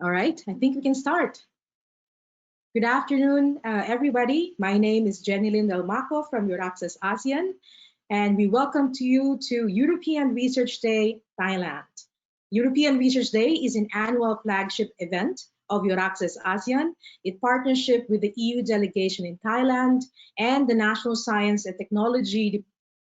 All right, I think we can start. Good afternoon, everybody. My name is Jenilyn Delmaco from EURAXESS ASEAN, and we welcome you to European Research Day, Thailand. European Research Day is an annual flagship event of EURAXESS ASEAN in partnership with the EU delegation in Thailand and the National Science and Technology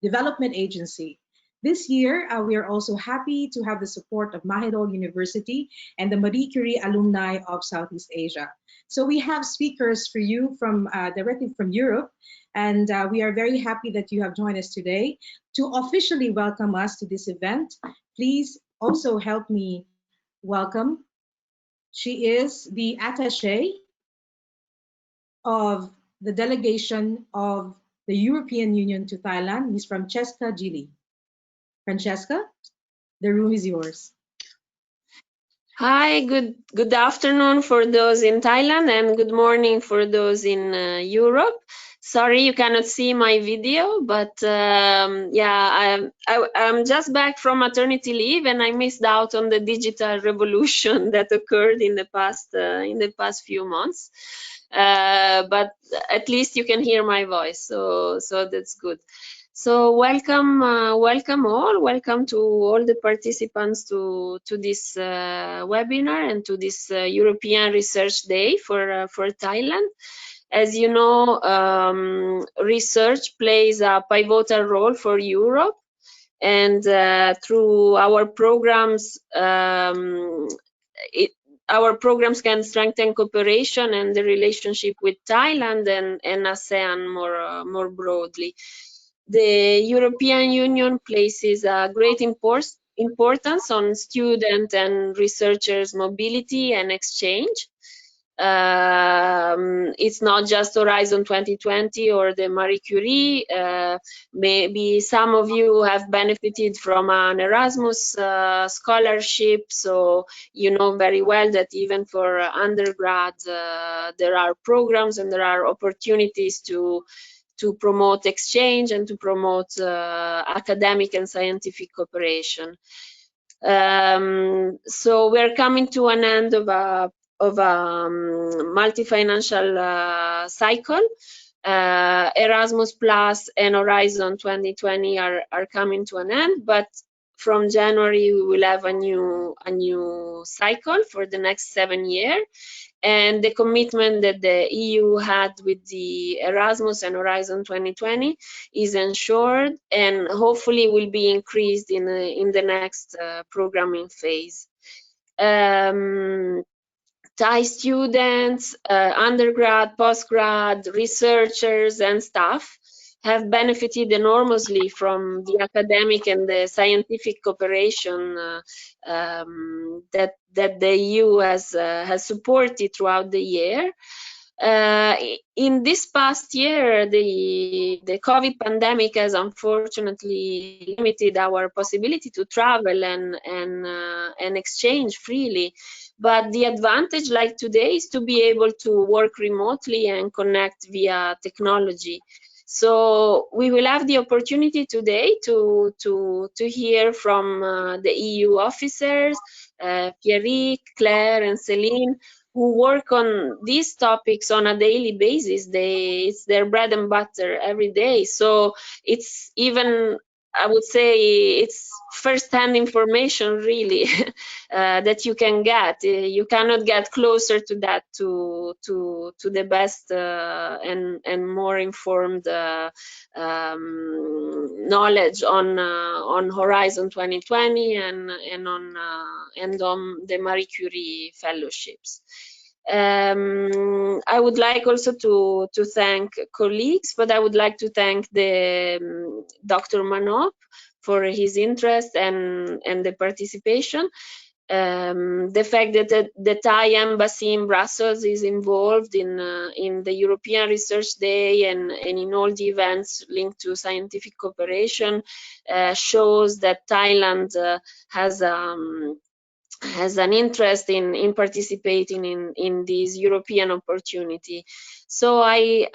Development Agency. This year, we are also happy to have the support of Mahidol University and the Marie Curie alumni of Southeast Asia. So we have speakers for you from directly from Europe, and we are very happy that you have joined us today. To officially welcome us to this event, please also help me welcome. She is the attaché of the delegation of the European Union to Thailand, Ms. Francesca Gili. Francesca, the room is yours. Hi, good afternoon for those in Thailand and good morning for those in Europe. Sorry you cannot see my video, but yeah, I'm just back from maternity leave and I missed out on the digital revolution that occurred in the past few months. But at least you can hear my voice, so that's good. So welcome all. Welcome to all the participants to this webinar and to this European Research Day for Thailand. As you know, research plays a pivotal role for Europe, and through our programs, our programs can strengthen cooperation and the relationship with Thailand and ASEAN more broadly. The European Union places a great importance on student and researchers' mobility and exchange. It's not just Horizon 2020 or the Marie Curie. Maybe some of you have benefited from an Erasmus scholarship, so you know very well that even for undergrad there are programs and there are opportunities to promote exchange and to promote academic and scientific cooperation. So we're coming to an end of a multi-financial cycle. Erasmus Plus and Horizon 2020 are coming to an end, but from January we will have a new cycle for the next 7 years. And the commitment that the EU had with the Erasmus and Horizon 2020 is ensured and hopefully will be increased in the next programming phase. Thai students, undergrad, postgrad, researchers and staff have benefited enormously from the academic and the scientific cooperation that the EU has supported throughout the year. In this past year, the COVID pandemic has unfortunately limited our possibility to travel and exchange freely. But the advantage, like today, is to be able to work remotely and connect via technology. So we will have the opportunity today to hear from the EU officers, Pierrick, Claire, and Céline, who work on these topics on a daily basis. It's their bread and butter every day. So it's even, I would say, it's first-hand information really that you can get. You cannot get closer to that to the best and more informed knowledge on Horizon 2020 and on the Marie Curie fellowships. I would like also to thank colleagues, but I would like to thank the Dr. Manop for his interest and the participation. The fact that the Thai embassy in Brussels is involved in the European Research Day and in all the events linked to scientific cooperation shows that Thailand has an interest in participating in this European opportunity. So I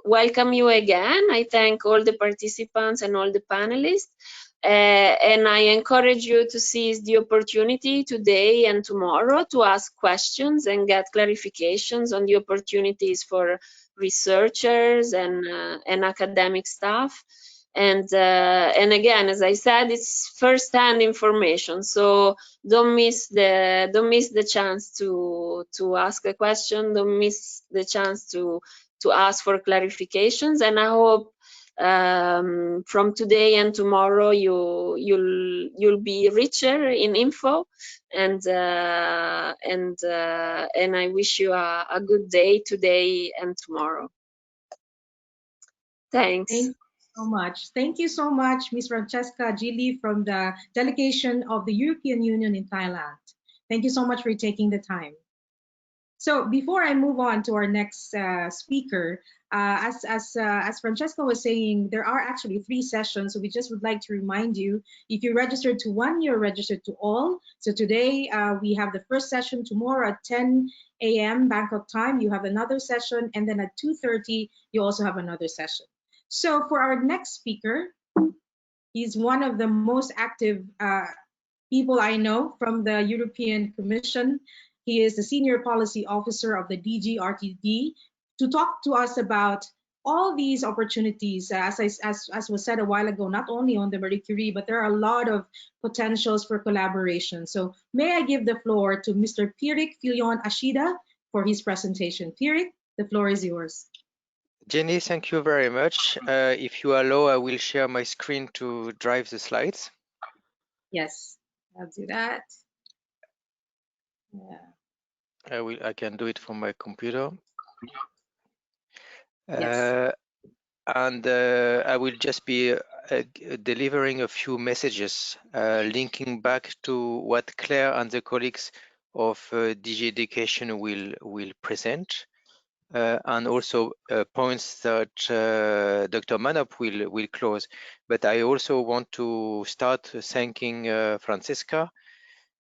welcome you again. I thank all the participants and all the panelists. And I encourage you to seize the opportunity today and tomorrow to ask questions and get clarifications on the opportunities for researchers and academic staff. And again, as I said, it's first-hand information, so don't miss the chance to ask a question. Don't miss the chance to ask for clarifications. And I hope from today and tomorrow you'll be richer in info, and I wish you a good day today and tomorrow. Thanks. Thank you so much. Thank you so much, Ms. Francesca Gili from the delegation of the European Union in Thailand. Thank you so much for taking the time. So before I move on to our next speaker, as Francesca was saying, there are actually 3 sessions. So we just would like to remind you, if you registered to one, you're registered to all. So today we have the first session. Tomorrow at 10 a.m. Bangkok time, you have another session. And then at 2:30, you also have another session. So for our next speaker, he's one of the most active people I know from the European Commission. He is the Senior Policy Officer of the DG RTD, to talk to us about all these opportunities, as was said a while ago, not only on the Marie Curie, but there are a lot of potentials for collaboration. So may I give the floor to Mr. Pierrick FILLON-ASHIDA for his presentation. Pierrick, the floor is yours. Jenny, thank you very much. If you allow, I will share my screen to drive the slides. Yes, I'll do that. Yeah. I can do it from my computer. Yes. And I will just be delivering a few messages linking back to what Claire and the colleagues of DG Education will present. And also points that Dr. Manop will close. But I also want to start thanking Francesca.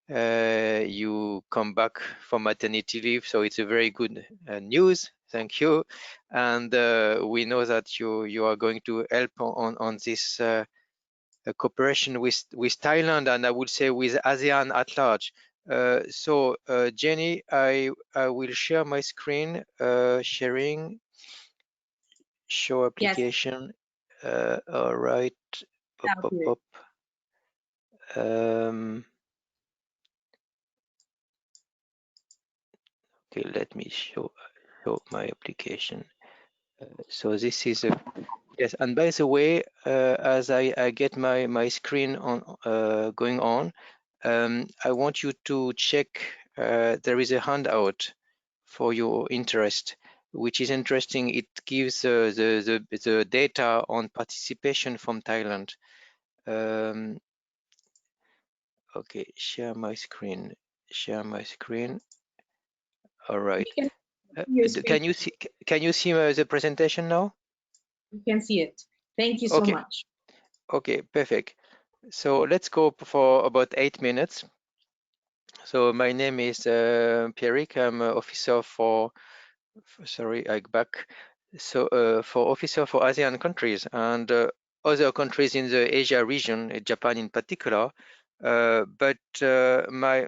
You come back from maternity leave, so it's a very good news. Thank you. And we know that you are going to help on this cooperation with Thailand, and I would say with ASEAN at large. So Jenny, I will share my screen, sharing, show application. Yes. All right. Okay, let me show my application. So this is a yes. And by the way, as I get my screen on going on, I want you to check. There is a handout for your interest, which is interesting. It gives the data on participation from Thailand. Okay, share my screen. Share my screen. All right. Can you see the presentation now? You can see it. Thank you so much. Okay, perfect. So let's go for about 8 minutes. So my name is Pierrick. I'm an officer for officer for ASEAN countries and other countries in the Asia region, Japan in particular. But my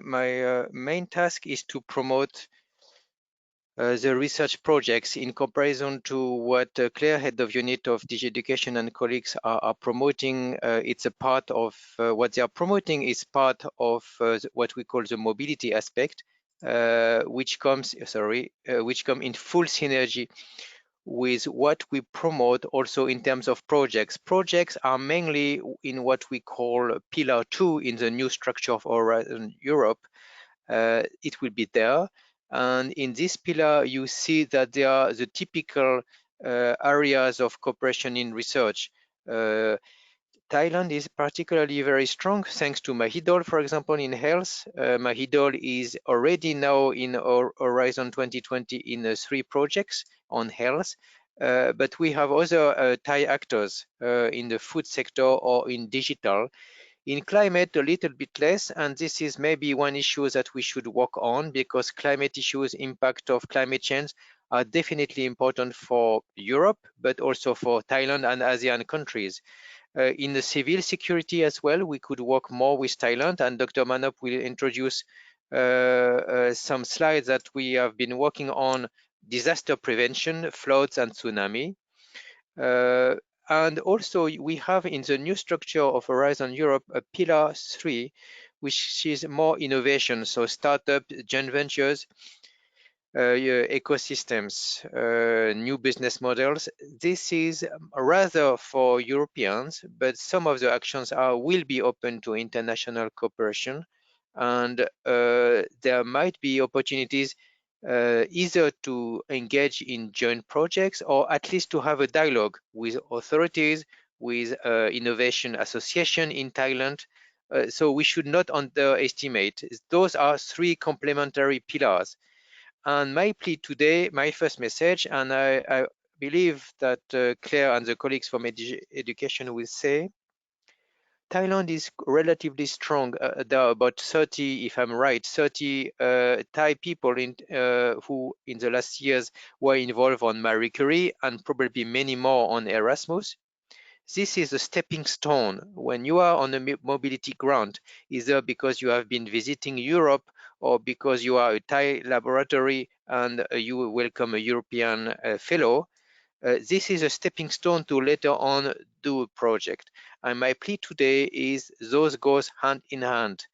main task is to promote the research projects in comparison to what Claire, head of unit of DG Education, and colleagues are promoting. It's a part of what they are promoting is part of what we call the mobility aspect, which come in full synergy with what we promote also in terms of projects. Projects are mainly in what we call Pillar 2 in the new structure of Horizon Europe. It will be there. And in this pillar, you see that there are the typical areas of cooperation in research. Thailand is particularly very strong thanks to Mahidol, for example, in health. Mahidol is already now in Horizon 2020 in 3 projects on health. But we have other Thai actors in the food sector or in digital. In climate, a little bit less, and this is maybe one issue that we should work on because climate issues, impact of climate change are definitely important for Europe, but also for Thailand and ASEAN countries. In the civil security as well, we could work more with Thailand, and Dr. Manop will introduce some slides that we have been working on: disaster prevention, floods and tsunami. And also we have in the new structure of Horizon Europe a pillar 3, which is more innovation, so startup, joint ventures, ecosystems, new business models. This is rather for Europeans, but some of the actions will be open to international cooperation, and there might be opportunities either to engage in joint projects or at least to have a dialogue with authorities, with innovation association in Thailand. So we should not underestimate. Those are 3 complementary pillars. And my plea today, my first message, and I believe that Claire and the colleagues from education will say, Thailand is relatively strong. There are about 30, if I'm right, 30 Thai people who in the last years were involved on Marie Curie, and probably many more on Erasmus. This is a stepping stone. When you are on a mobility grant, either because you have been visiting Europe or because you are a Thai laboratory and you welcome a European fellow, this is a stepping stone to later on do a project. And my plea today is those goes hand in hand,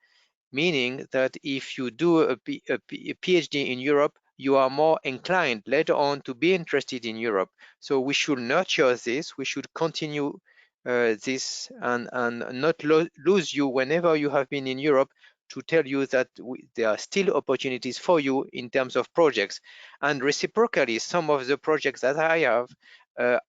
meaning that if you do a PhD in Europe, you are more inclined later on to be interested in Europe. So we should nurture this, we should continue this, and not lose you whenever you have been in Europe, to tell you that there are still opportunities for you in terms of projects. And reciprocally, some of the projects that I have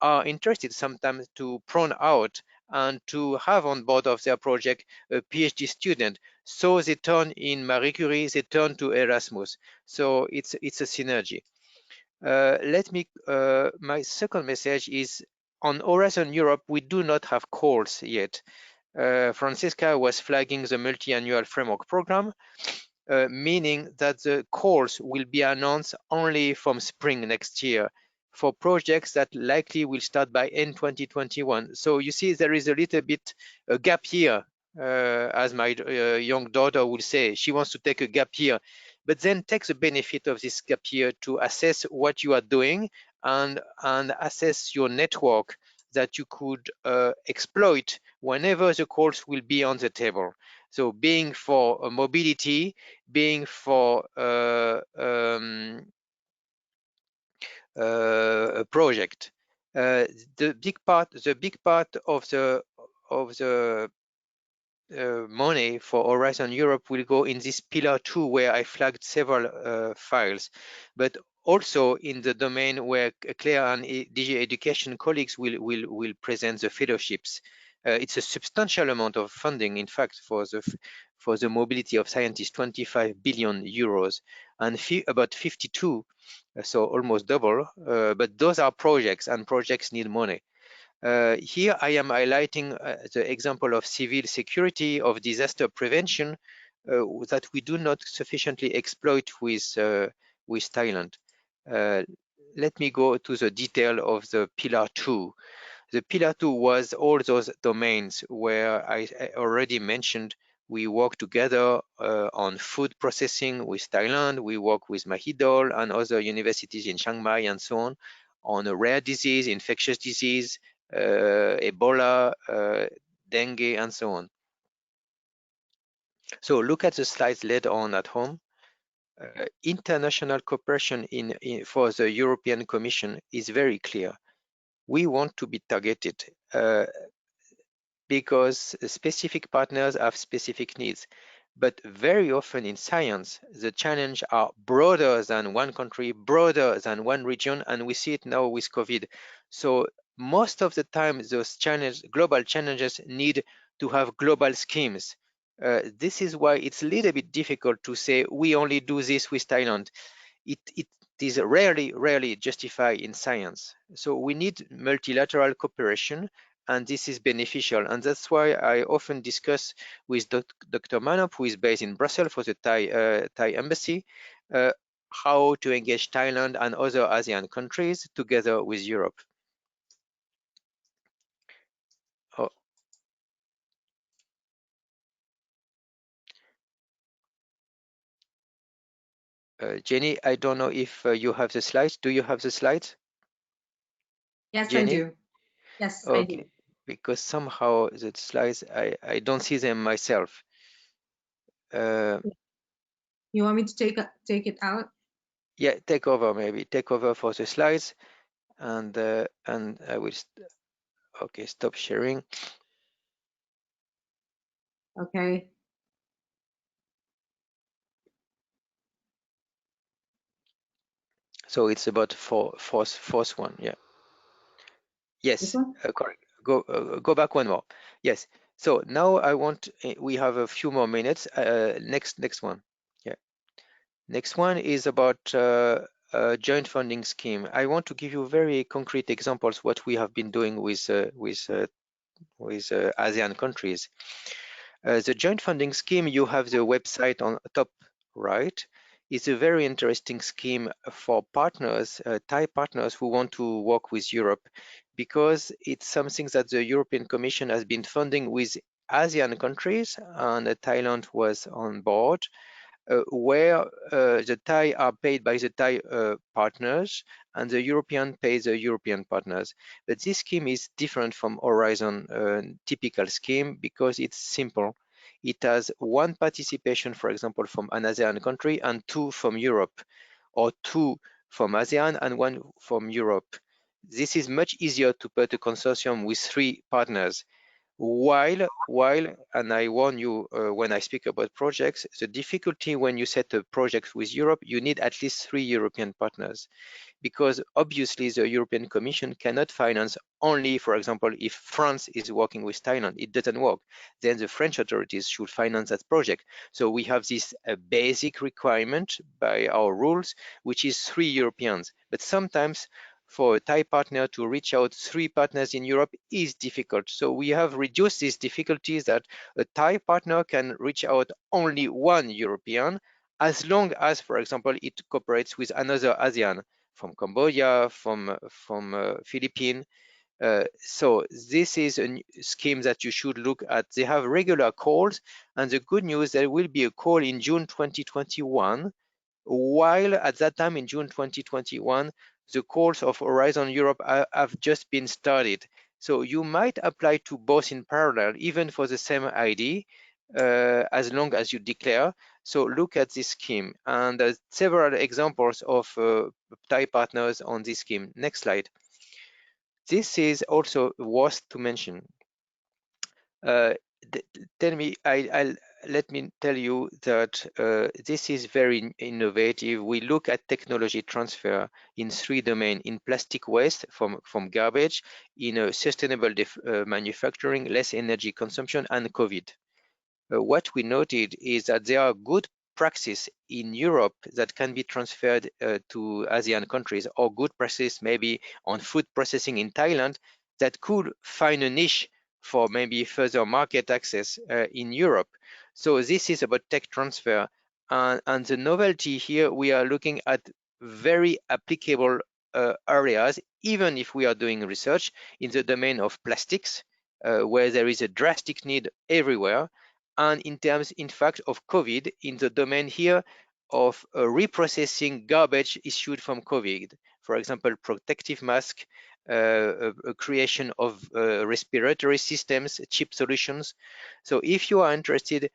are interested sometimes to prune out and to have on board of their project a PhD student. So they turn in Marie Curie, they turn to Erasmus. So it's a synergy. My second message is on Horizon Europe, we do not have calls yet. Francesca was flagging the multi-annual framework program, meaning that the calls will be announced only from spring next year for projects that likely will start by end 2021. So you see, there is a little bit a gap here, as my young daughter will say. She wants to take a gap year, but then take the benefit of this gap year to assess what you are doing and assess your network that you could exploit whenever the calls will be on the table. So being for mobility, being for a project. The big part of the money for Horizon Europe will go in this pillar 2, where I flagged several files, but also in the domain where Claire and DG Education colleagues will present the fellowships. It's a substantial amount of funding, in fact, for the mobility of scientists, 25 billion euros, and about 52, so almost double. But those are projects, and projects need money. Here I am highlighting the example of civil security, of disaster prevention, that we do not sufficiently exploit with Thailand. Let me go to the detail of the pillar 2. The pillar 2 was all those domains where I already mentioned. We work together on food processing with Thailand. We work with Mahidol and other universities in Chiang Mai and so on a rare disease, infectious disease, Ebola, dengue, and so on. So look at the slides later on at home. International cooperation for the European Commission is very clear. We want to be targeted because specific partners have specific needs. But very often in science, the challenges are broader than one country, broader than one region, and we see it now with COVID. So most of the time, those global challenges need to have global schemes. This is why it's a little bit difficult to say we only do this with Thailand. It is rarely justified in science. So we need multilateral cooperation, and this is beneficial. And that's why I often discuss with Dr. Manop, who is based in Brussels for the Thai embassy, how to engage Thailand and other ASEAN countries together with Europe. Jenny, I don't know if you have the slides. Do you have the slides? Yes, Jenny? I do. Yes, I Okay, do. because somehow the slides, I don't see them myself. You want me to take it out? Yeah, take over maybe. Take over for the slides, and I will. Okay, stop sharing. Okay. So it's about fourth one. Yeah. This Yes. one? Correct. Go back one more. Yes. So now I want. We have a few more minutes. Next one. Yeah. Next one is about a joint funding scheme. I want to give you very concrete examples what we have been doing with ASEAN countries. The joint funding scheme, you have the website on top right. It's a very interesting scheme for partners, Thai partners who want to work with Europe, because it's something that the European Commission has been funding with ASEAN countries, and Thailand was on board. Where the Thai are paid by the Thai partners and the European pays the European partners. But this scheme is different from Horizon typical scheme because it's simple. It has one participation, for example, from an ASEAN country and two from Europe, or two from ASEAN and one from Europe. This is much easier to put a consortium with three partners. While, and I warn you when I speak about projects, the difficulty when you set a project with Europe, you need at least 3 European partners, because obviously the European Commission cannot finance only, for example, if France is working with Thailand, it doesn't work. Then the French authorities should finance that project. So we have this basic requirement by our rules, which is 3 Europeans. But sometimes for a Thai partner to reach out 3 partners in Europe is difficult. So we have reduced these difficulties that a Thai partner can reach out only 1 European, as long as, for example, it cooperates with another ASEAN, from Cambodia, from Philippines. So this is a scheme that you should look at. They have regular calls, and the good news, there will be a call in June 2021, while at that time in June 2021, the calls of Horizon Europe have just been started. So you might apply to both in parallel, even for the same ID, as long as you declare. So look at this scheme, and there's several examples of Thai partners on this scheme. Next slide. This is also worth to mention. Let me tell you that this is very innovative. We look at technology transfer in 3 domains: in plastic waste from garbage, in sustainable manufacturing, less energy consumption, and COVID. What we noted is that there are good practices in Europe that can be transferred to ASEAN countries, or good practices maybe on food processing in Thailand that could find a niche for maybe further market access in Europe. So this is about tech transfer. And the novelty here, we are looking at very applicable areas, even if we are doing research in the domain of plastics, where there is a drastic need everywhere. And in terms, in fact, of COVID, in the domain here of reprocessing garbage issued from COVID. For example, protective mask, creation of respiratory systems, cheap solutions. So if you are interested,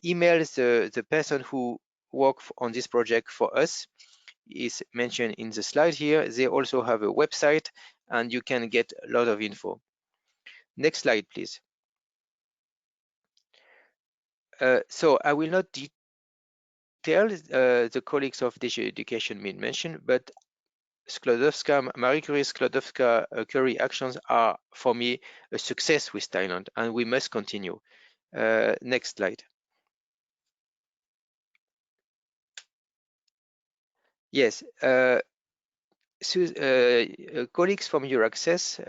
email the person who worked on this project for us. Is mentioned in the slide here. They also have a website, and you can get a lot of info. Next slide, please. So I will not detail the colleagues of DG Education mentioned, but Marie Curie Skłodowska-Curie actions are, for me, a success with Thailand, and we must continue. Next slide. Yes, colleagues from EURAXESS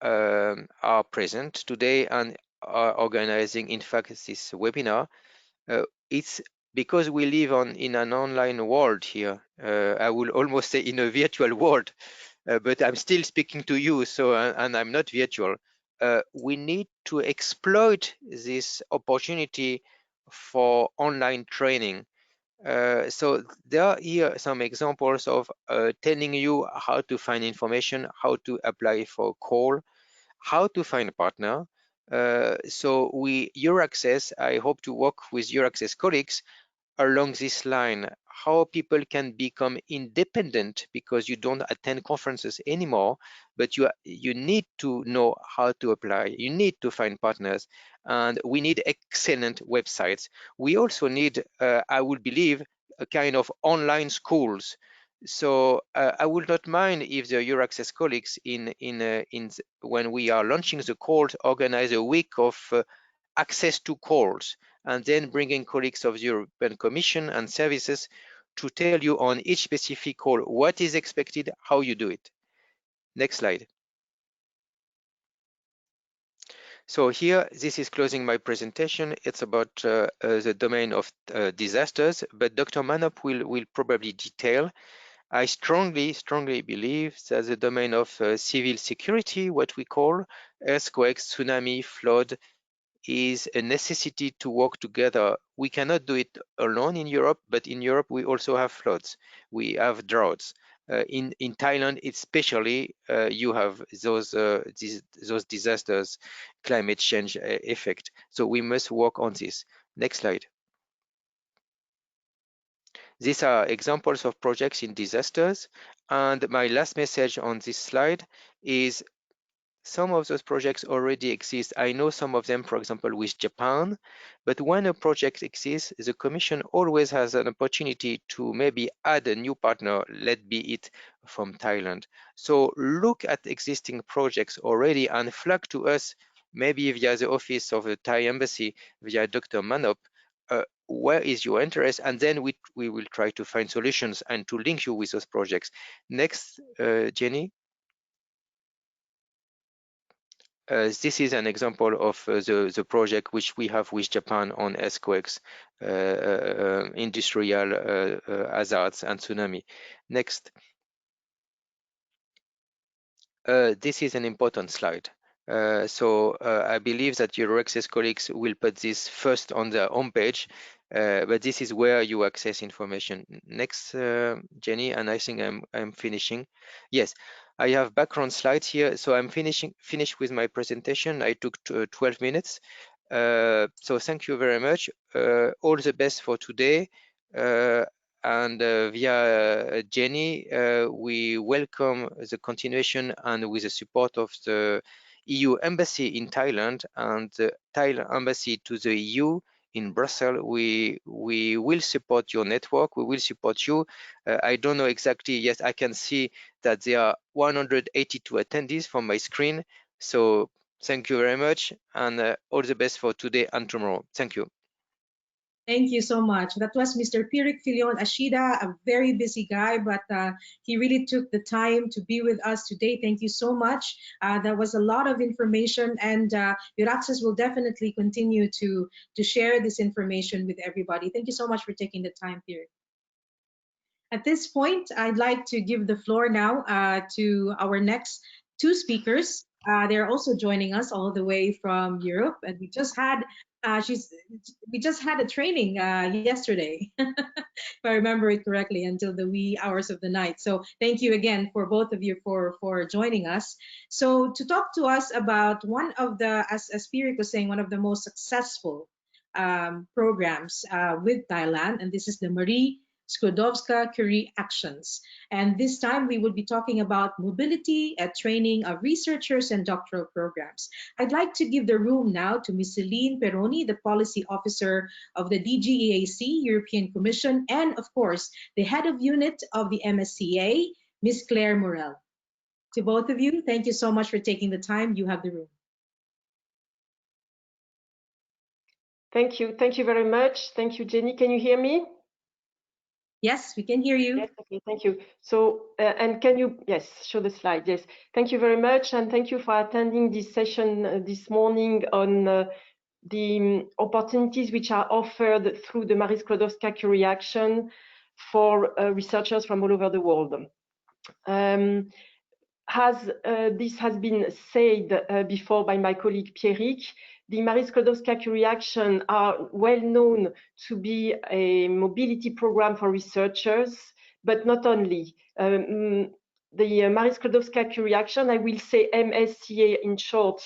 are present today and are organizing, in fact, this webinar. It's because we live in an online world here. I will almost say in a virtual world, but I'm still speaking to you, so and I'm not virtual. We need to exploit this opportunity for online training. So there are here some examples of telling you how to find information, how to apply for a call, how to find a partner. So EURAXESS, I hope to work with EURAXESS colleagues along this line, how people can become independent because you don't attend conferences anymore, but you need to know how to apply. You need to find partners, and we need excellent websites. We also need, I would believe, a kind of online schools. So I would not mind if the EURAXESS colleagues when we are launching the calls, organize a week of access to calls, and then bringing colleagues of the European Commission and services to tell you on each specific call what is expected, how you do it. Next slide. So here, this is closing my presentation. It's about the domain of disasters, but Dr. Manop will probably detail. I strongly believe that the domain of civil security, what we call earthquakes, tsunami, flood, is a necessity to work together. We cannot do it alone in Europe, but in Europe we also have floods, we have droughts. In Thailand, especially, you have those disasters, climate change effect. So we must work on this. Next slide. These are examples of projects in disasters. And my last message on this slide is some of those projects already exist. I know some of them, for example, with Japan, but when a project exists, the Commission always has an opportunity to maybe add a new partner, let be it from Thailand. So look at existing projects already and flag to us, maybe via the office of the Thai embassy, via Dr. Manop, where is your interest? And then we will try to find solutions and to link you with those projects. Next, Jenny. This is an example of the project which we have with Japan on earthquakes, industrial hazards, and tsunami. Next. This is an important slide. I believe that EURAXESS colleagues will put this first on their homepage, but this is where you access information. Next, Jenny, and I think I'm finishing. Yes, I have background slides here, so I'm finished with my presentation. I took 12 minutes. So thank you very much. All the best for today. And via Jenny, we welcome the continuation, and with the support of the EU Embassy in Thailand and the Thailand Embassy to the EU in Brussels, we will support your network, we will support you. I don't know exactly, yes, I can see that there are 182 attendees from my screen. So thank you very much, and all the best for today and tomorrow. Thank you. Thank you so much. That was Mr. Pierrick FILLON-ASHIDA, a very busy guy, but he really took the time to be with us today. Thank you so much. That was a lot of information, and EURAXESS will definitely continue to share this information with everybody. Thank you so much for taking the time, Pierrick. At this point, I'd like to give the floor now to our next two speakers. They're also joining us all the way from Europe, and we just had a training yesterday, if I remember it correctly, until the wee hours of the night. So thank you again for both of you for joining us. So to talk to us about one of the, as Pierrick was saying, one of the most successful programs with Thailand, and this is the SKŁODOWSKA-CURIE actions. And this time we will be talking about mobility and training of researchers and doctoral programs. I'd like to give the room now to Ms. Céline PERONI, the Policy Officer of the DGEAC, European Commission, and of course, the Head of Unit of the MSCA, Ms. Claire MOREL. To both of you, thank you so much for taking the time. You have the room. Thank you. Thank you very much. Thank you, Jenny. Can you hear me? Yes, we can hear you. Yes, okay, thank you. So, and can you, yes, show the slide, yes. Thank you very much, and thank you for attending this session this morning on the opportunities which are offered through the Marie Skłodowska-Curie action for researchers from all over the world. as this has been said before by my colleague Pierrick, the Marie Skłodowska-Curie Action are well known to be a mobility program for researchers, but not only. The Marie Skłodowska-Curie Action, I will say MSCA in short,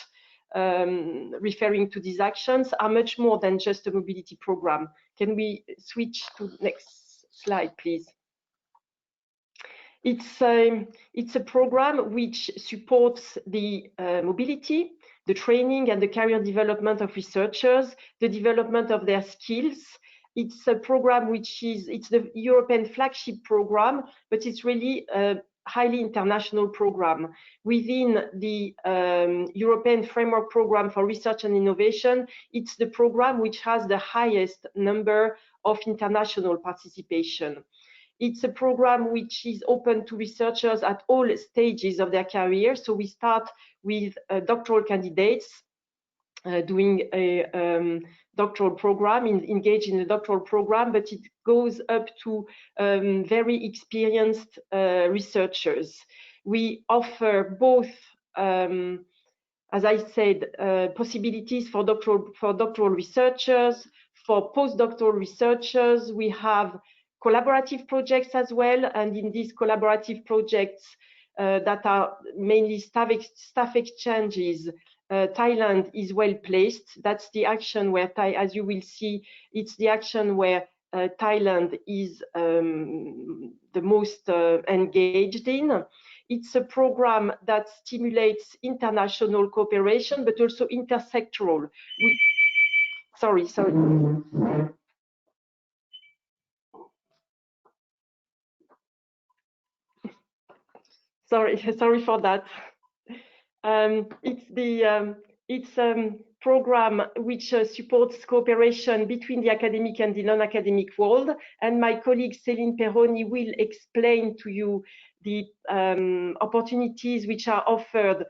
referring to these actions, are much more than just a mobility program. Can we switch to the next slide, please? It's a program which supports the mobility, the training and the career development of researchers, the development of their skills. It's a program it's the European flagship program, but it's really a highly international program. Within the European Framework Program for Research and Innovation, it's the program which has the highest number of international participation. It's a program which is open to researchers at all stages of their career. So we start with doctoral candidates doing a doctoral program, engaged in a doctoral program, but it goes up to very experienced researchers. We offer both, as I said, possibilities for doctoral researchers, for postdoctoral researchers. We have collaborative projects as well, and in these collaborative projects that are mainly staff exchanges, Thailand is well placed. That's the action where, as you will see, it's the action where Thailand is the most engaged in. It's a program that stimulates international cooperation, but also intersectoral. Sorry. Sorry for that. It's a program which supports cooperation between the academic and the non-academic world. And my colleague Céline PERONI will explain to you the opportunities which are offered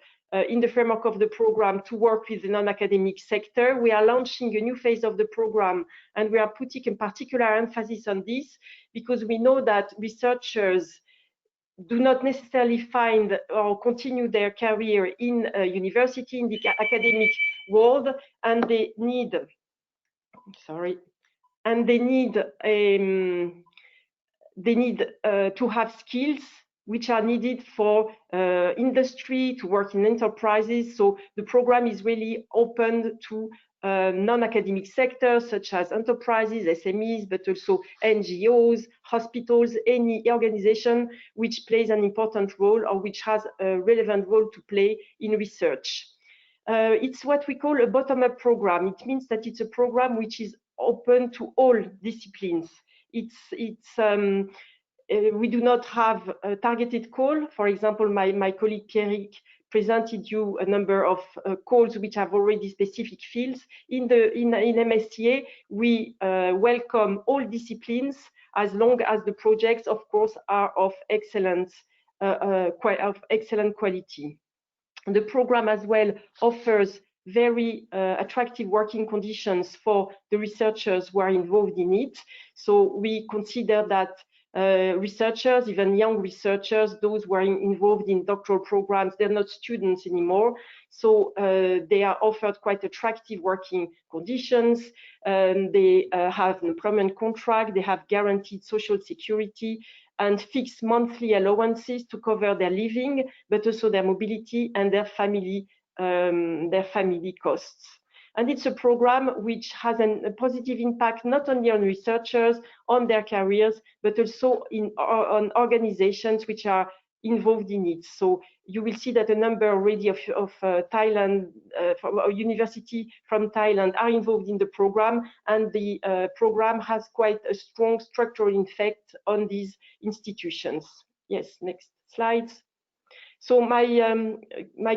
in the framework of the program to work with the non-academic sector. We are launching a new phase of the program, and we are putting a particular emphasis on this because we know that researchers do not necessarily find or continue their career in a university, in the academic world, and they need, to have skills which are needed for industry, to work in enterprises. So the program is really open to non-academic sectors such as enterprises, SMEs, but also NGOs, hospitals, any organization which plays an important role or which has a relevant role to play in research. It's what we call a bottom-up program. It means that it's a program which is open to all disciplines. We do not have a targeted call. For example, my colleague Pierrick presented you a number of calls which have already specific fields. In MSCA, we welcome all disciplines as long as the projects, of course, are of excellent quality. The program as well offers very attractive working conditions for the researchers who are involved in it. So we consider that researchers, even young researchers, those who are involved in doctoral programs, they're not students anymore. So they are offered quite attractive working conditions. They have an employment contract, they have guaranteed social security and fixed monthly allowances to cover their living, but also their mobility and their family costs. And it's a program which has a positive impact not only on researchers, on their careers, but also on organizations which are involved in it. So you will see that a number already of Thailand, from a university from Thailand are involved in the program, and the program has quite a strong structural effect on these institutions. Yes, next slides. So my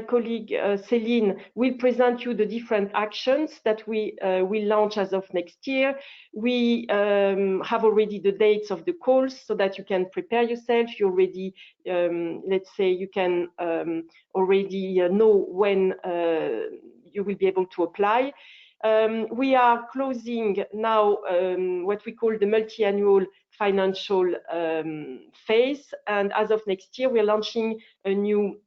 colleague Céline will present you the different actions that we will launch as of next year. We have already the dates of the calls so that you can prepare yourself. You already, let's say, you can already know when you will be able to apply. We are closing now what we call the multi-annual financial phase, and as of next year we're launching a new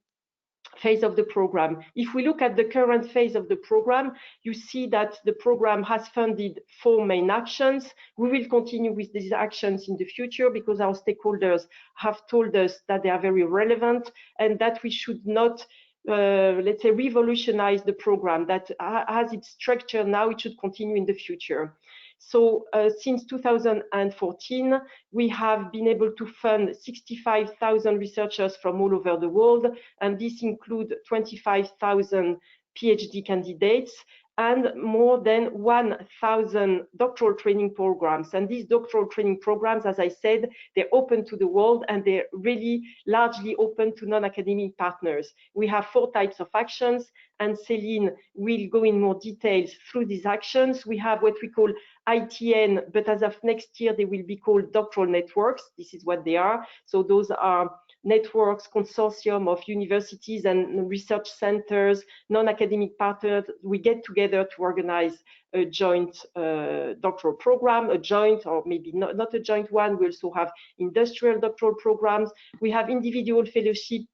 phase of the program. If we look at the current phase of the program, you see that the program has funded 4 main actions. We will continue with these actions in the future because our stakeholders have told us that they are very relevant and that we should not let's say revolutionize the program that has its structure now. It should continue in the future. So since 2014, we have been able to fund 65,000 researchers from all over the world, and this includes 25,000 PhD candidates and more than 1,000 doctoral training programs. And these doctoral training programs, as I said, they're open to the world and they're really largely open to non-academic partners. We have 4 types of actions, and Céline will go in more details through these actions. We have what we call ITN, but as of next year, they will be called Doctoral Networks. This is what they are. So those are networks, consortium of universities and research centers, non-academic partners. We get together to organize a joint doctoral program, a joint or maybe not a joint one. We also have industrial doctoral programs. We have individual fellowships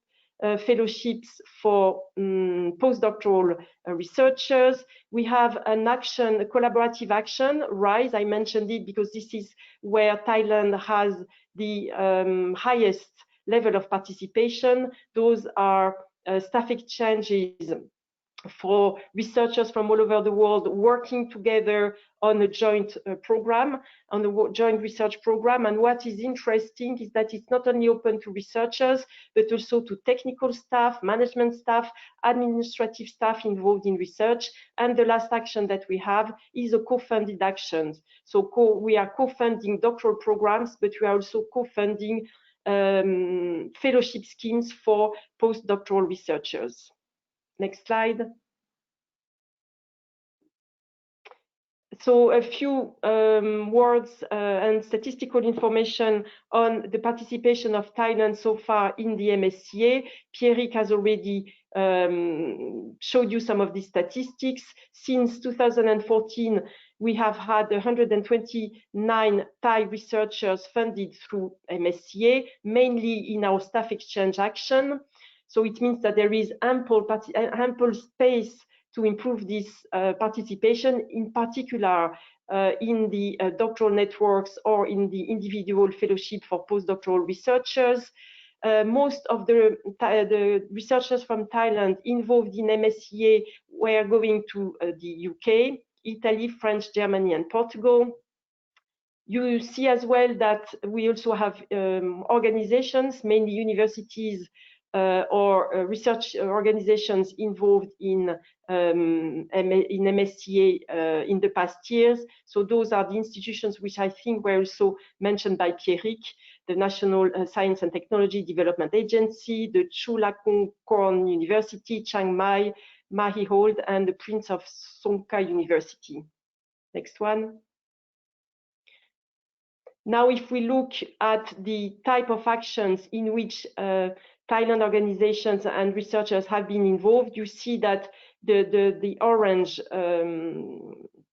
for postdoctoral researchers. We have an action, a collaborative action, RISE. I mentioned it because this is where Thailand has the highest level of participation. Those are staff exchanges for researchers from all over the world working together on a joint program, on a joint research program. And what is interesting is that it's not only open to researchers, but also to technical staff, management staff, administrative staff involved in research. And the last action that we have is a co-funded action. So we are co-funding doctoral programs, but we are also co-funding fellowship schemes for postdoctoral researchers. Next slide. So a few words and statistical information on the participation of Thailand so far in the MSCA. Pierrick has already showed you some of these statistics. Since 2014, we have had 129 Thai researchers funded through MSCA, mainly in our staff exchange action. So it means that there is ample space to improve this participation, in particular in the doctoral networks or in the individual fellowship for postdoctoral researchers. Most of the researchers from Thailand involved in MSCA were going to the UK, Italy, France, Germany, and Portugal. You see as well that we also have organizations, mainly universities or research organizations involved in MSCA in the past years. So those are the institutions which I think were also mentioned by Pierrick: the National Science and Technology Development Agency, the Chulalongkorn University, Chiang Mai, Mahidol, and the Prince of Songkla University. Next one. Now, if we look at the type of actions in which Thailand organizations and researchers have been involved, you see that the orange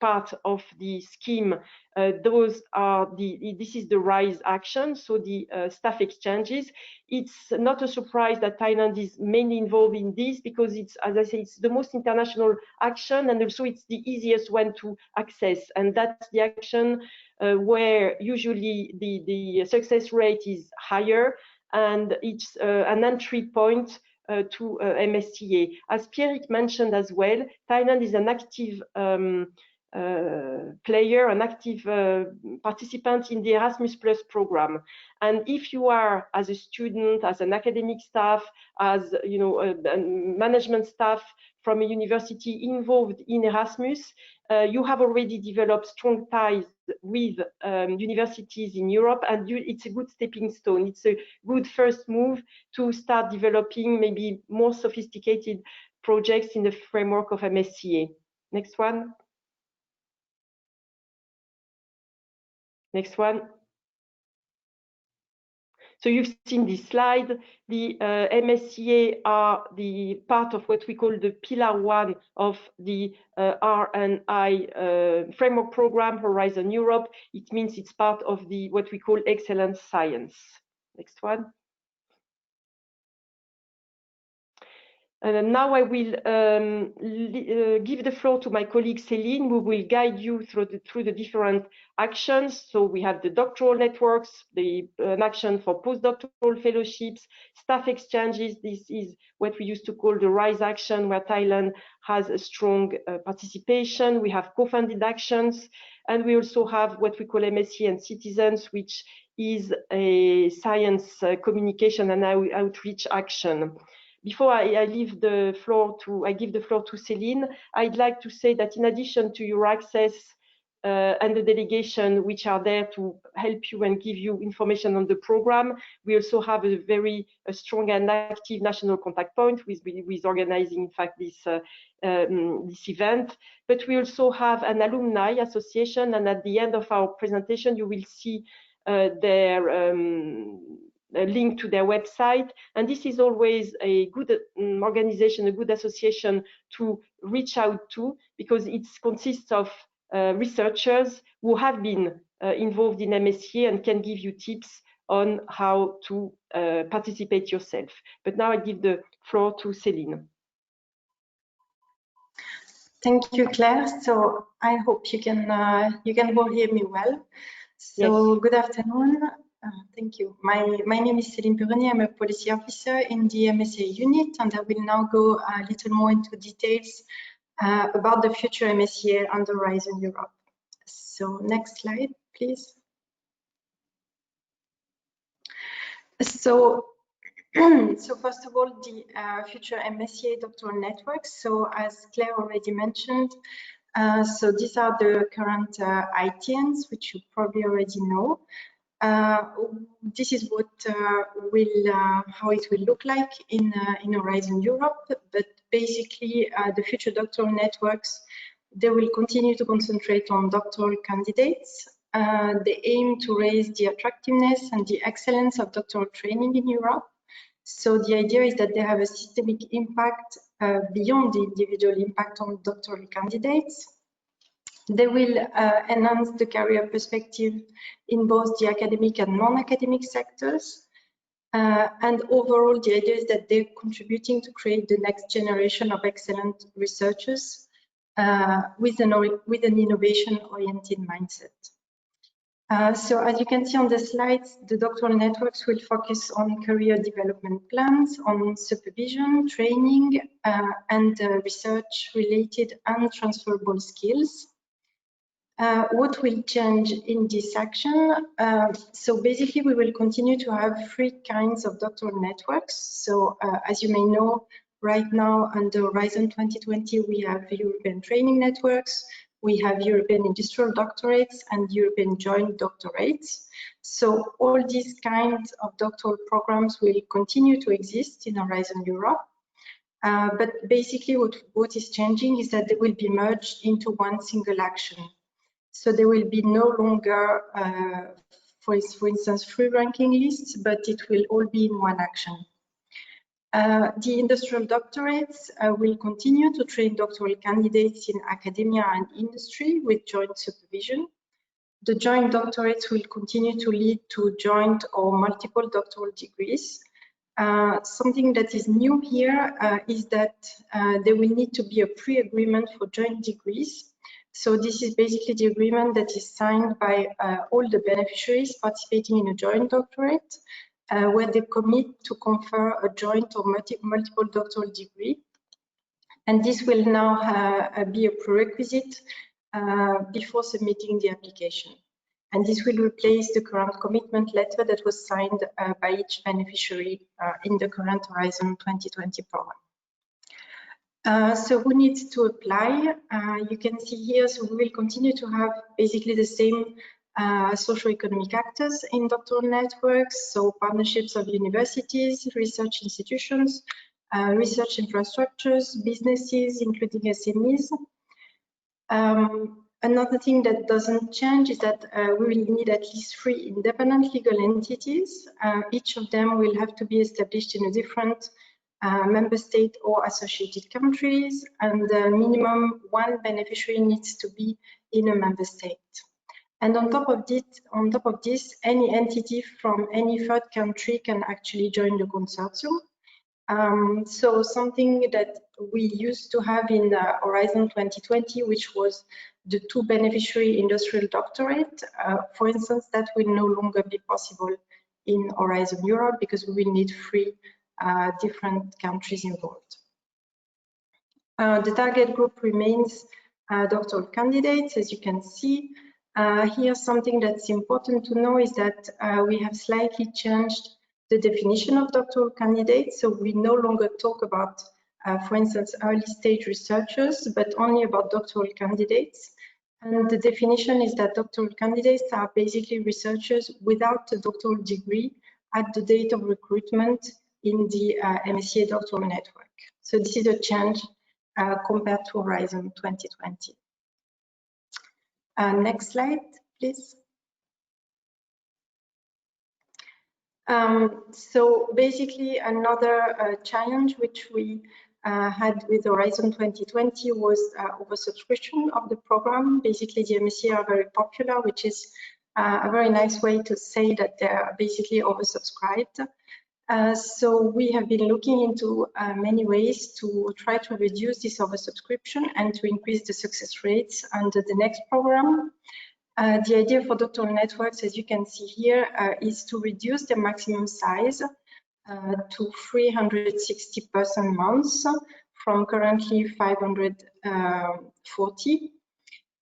part of the scheme, this is the RISE action, so the staff exchanges. It's not a surprise that Thailand is mainly involved in this because it's, as I say, it's the most international action, and also it's the easiest one to access, and that's the action where usually the success rate is higher, and it's an entry point to MSCA. As Pierrick mentioned as well, Thailand is an active player, an active participant in the Erasmus Plus program. And if you are, as a student, as an academic staff, as management staff from a university involved in Erasmus, you have already developed strong ties with universities in Europe, and it's a good stepping stone. It's a good first move to start developing maybe more sophisticated projects in the framework of MSCA. Next one. Next one. So you've seen this slide. The MSCA are the part of what we call the pillar 1 of the R&I framework program, Horizon Europe. It means it's part of the what we call excellent science. Next one. Now I will give the floor to my colleague Céline, who will guide you through the different actions. So we have the doctoral networks, an action for postdoctoral fellowships, staff exchanges. This is what we used to call the RISE action, where Thailand has a strong participation. We have co-funded actions, and we also have what we call MSCA and Citizens, which is a science communication and outreach action. Before I give the floor to Céline, I'd like to say that in addition to EURAXESS and the delegation, which are there to help you and give you information on the program, we also have a very strong and active national contact point with organizing, in fact, this event. But we also have an alumni association, and at the end of our presentation, you will see their a link to their website, and this is always a good organization, a good association to reach out to, because it consists of researchers who have been involved in MSCA and can give you tips on how to participate yourself. But now I give the floor to Céline. Thank you, Claire. So I hope you can all hear me well. So yes. Good afternoon. Thank you. My name is Céline PERONI. I'm a policy officer in the MSCA unit, and I will now go a little more into details about the future MSCA on the Horizon Europe. So next slide, please. So first of all, the future MSCA doctoral networks. So as Claire already mentioned, so these are the current ITNs, which you probably already know. This is what how it will look like in Horizon Europe. But basically, the future doctoral networks, they will continue to concentrate on doctoral candidates. They aim to raise the attractiveness and the excellence of doctoral training in Europe. So the idea is that they have a systemic impact beyond the individual impact on doctoral candidates. They will enhance the career perspective in both the academic and non-academic sectors. And overall, the idea is that they're contributing to create the next generation of excellent researchers with an innovation-oriented mindset. So as you can see on the slides, the doctoral networks will focus on career development plans, on supervision, training, and research-related and transferable skills. What will change in this action? So basically, we will continue to have 3 kinds of doctoral networks. So as you may know, right now under Horizon 2020, we have European training networks, we have European industrial doctorates and European joint doctorates. So all these kinds of doctoral programs will continue to exist in Horizon Europe. But basically what is changing is that they will be merged into one single action. So there will be no longer, for instance, 3 ranking lists, but it will all be in one action. The industrial doctorates will continue to train doctoral candidates in academia and industry with joint supervision. The joint doctorates will continue to lead to joint or multiple doctoral degrees. Something that is new here is that there will need to be a pre-agreement for joint degrees. So this is basically the agreement that is signed by all the beneficiaries participating in a joint doctorate, where they commit to confer a joint or multiple doctoral degree. And this will now be a prerequisite before submitting the application. And this will replace the current commitment letter that was signed by each beneficiary in the current Horizon 2020 program. So who needs to apply? You can see here, so we will continue to have basically the same socio-economic actors in doctoral networks, so partnerships of universities, research institutions, research infrastructures, businesses, including SMEs. Another thing that doesn't change is that we will need at least 3 independent legal entities. Each of them will have to be established in a different member state or associated countries, and minimum 1 beneficiary needs to be in a member state. And on top of this, any entity from any 3rd country can actually join the consortium. So something that we used to have in Horizon 2020, which was the 2 beneficiary industrial doctorate, for instance, that will no longer be possible in Horizon Europe because we will need 3 different countries involved. The target group remains doctoral candidates, as you can see. Here, something that's important to know is that we have slightly changed the definition of doctoral candidates. So we no longer talk about, for instance, early stage researchers, but only about doctoral candidates. And the definition is that doctoral candidates are basically researchers without a doctoral degree at the date of recruitment in the MSCA Doctoral Network. So this is a change compared to Horizon 2020. Next slide, please. So basically another challenge which we had with Horizon 2020 was oversubscription of the program. Basically the MSCA are very popular, which is a very nice way to say that they're basically oversubscribed. So we have been looking into many ways to try to reduce this oversubscription and to increase the success rates under the next program. The idea for doctoral networks, as you can see here, is to reduce the maximum size to 360 person months from currently 540.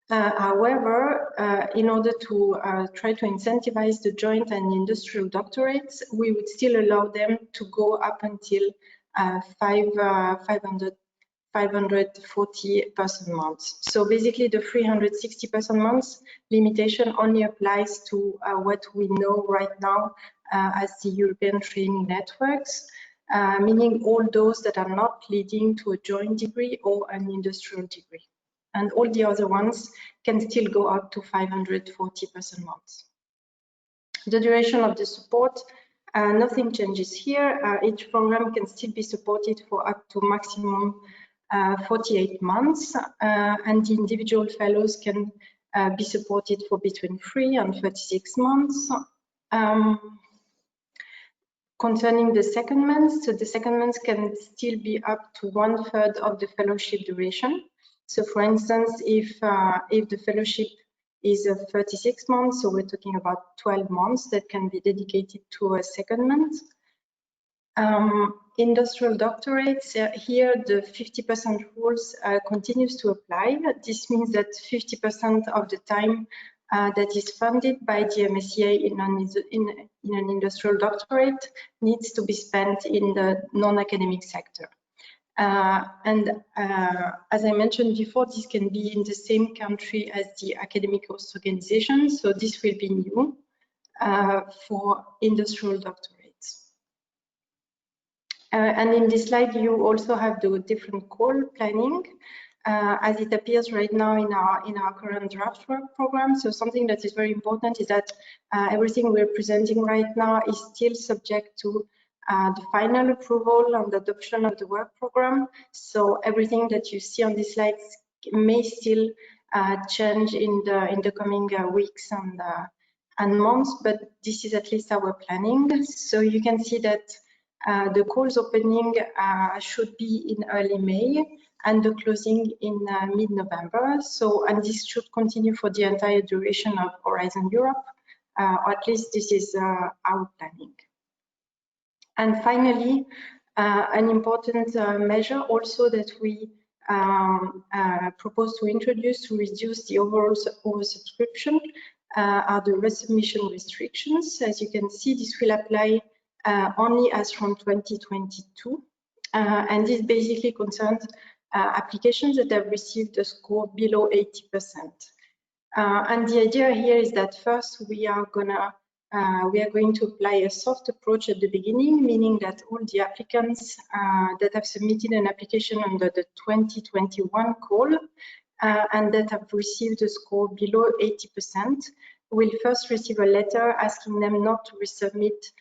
However, in order to try to incentivize the joint and industrial doctorates, we would still allow them to go up until 540 person months. So basically the 360 person months limitation only applies to what we know right now as the European training networks, meaning all those that are not leading to a joint degree or an industrial degree. And all the other ones can still go up to 540 person months. The duration of the support, nothing changes here. Each program can still be supported for up to maximum 48 months, and the individual fellows can be supported for between 3 and 36 months. Concerning the secondments, so the secondments can still be up to 1/3 of the fellowship duration. So for instance, if the fellowship is 36 months, so we're talking about 12 months that can be dedicated to a secondment. Industrial doctorates, here the 50% rules continues to apply. This means that 50% of the time that is funded by the MSCA in an industrial doctorate needs to be spent in the non-academic sector. As I mentioned before, this can be in the same country as the academic host organization, so this will be new for industrial doctorates. And in this slide, you also have the different call planning as it appears right now in our current draft work program. So something that is very important is that everything we're presenting right now is still subject to the final approval and adoption of the work program. So everything that you see on these slides may still change in the coming weeks and months, but this is at least our planning. So you can see that the calls opening should be in early May and the closing in mid-November. So, and this should continue for the entire duration of Horizon Europe, or at least this is our planning. And finally, an important measure also that we propose to introduce to reduce the overall oversubscription are the resubmission restrictions. As you can see, this will apply only as from 2022. And this basically concerns applications that have received a score below 80%. And the idea here is that first we are going to apply a soft approach at the beginning, meaning that all the applicants that have submitted an application under the 2021 call and that have received a score below 80% will first receive a letter asking them not to resubmit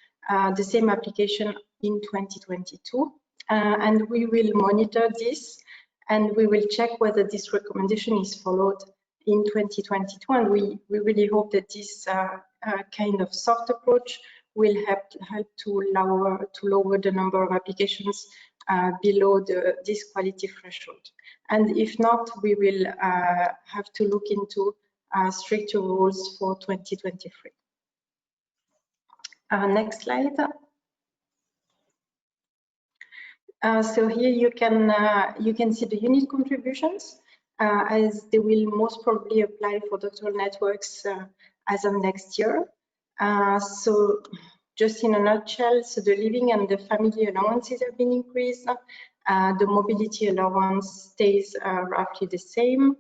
the same application in 2022. And we will monitor this and we will check whether this recommendation is followed in 2022. And we really hope that this kind of soft approach will help to lower the number of applications below this quality threshold. And if not, we will have to look into stricter rules for 2023. Next slide. So here you can see the unit contributions as they will most probably apply for doctoral networks as of next year. So just in a nutshell, so the living and the family allowances have been increased. The mobility allowance stays roughly the same.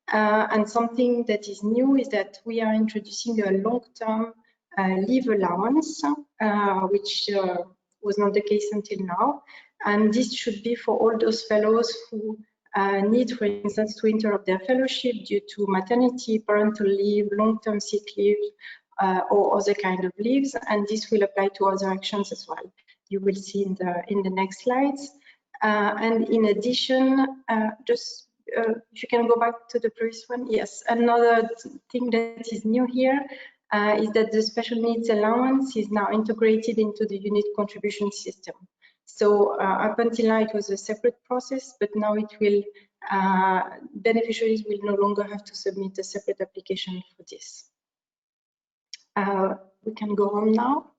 And something that is new is that we are introducing a long-term leave allowance, which was not the case until now. And this should be for all those fellows who need, for instance, to interrupt their fellowship due to maternity, parental leave, long-term sick leave, or other kind of leaves. And this will apply to other actions as well. You will see in the next slides. And in addition, if you can go back to the previous one. Yes, another thing that is new here is that the special needs allowance is now integrated into the unit contribution system. So up until now it was a separate process, but now it will, beneficiaries will no longer have to submit a separate application for this. We can go on now.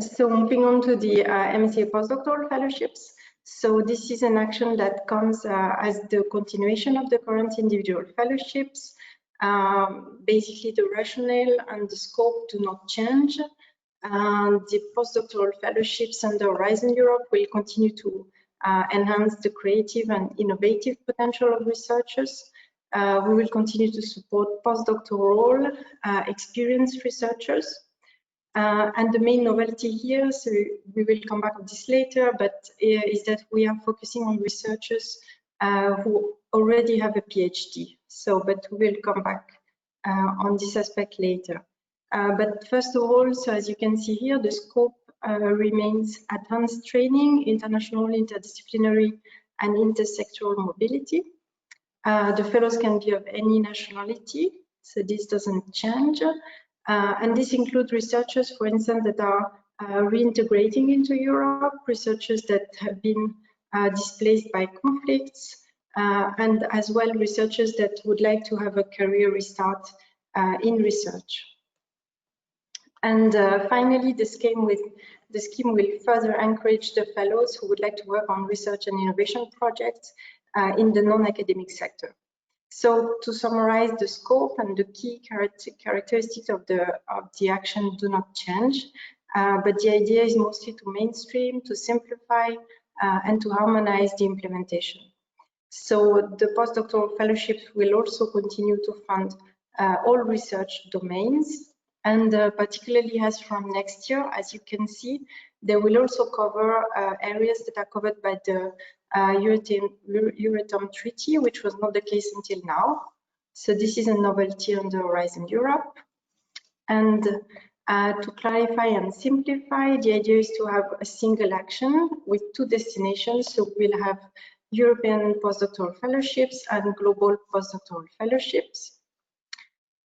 So moving on to the MSCA postdoctoral fellowships. So this is an action that comes as the continuation of the current individual fellowships. Basically, the rationale and the scope do not change. The postdoctoral fellowships under Horizon Europe will continue to enhance the creative and innovative potential of researchers. We will continue to support postdoctoral experienced researchers. And the main novelty here, so we will come back to this later, but is that we are focusing on researchers who already have a PhD. So, but we will come back on this aspect later. But first of all, so as you can see here, the scope remains advanced training, international, interdisciplinary, and intersectoral mobility. The fellows can be of any nationality, so this doesn't change. And this includes researchers, for instance, that are reintegrating into Europe, researchers that have been displaced by conflicts, and as well researchers that would like to have a career restart in research. And finally, the scheme will further encourage the fellows who would like to work on research and innovation projects in the non-academic sector. So to summarize, the scope and the key characteristics of the action do not change, but the idea is mostly to mainstream, to simplify, and to harmonize the implementation. So the postdoctoral fellowships will also continue to fund all research domains, and particularly as from next year, as you can see, they will also cover areas that are covered by the Euratom Treaty, which was not the case until now. So this is a novelty on the Horizon Europe. And to clarify and simplify, the idea is to have a single action with two destinations. So we'll have European postdoctoral fellowships and global postdoctoral fellowships.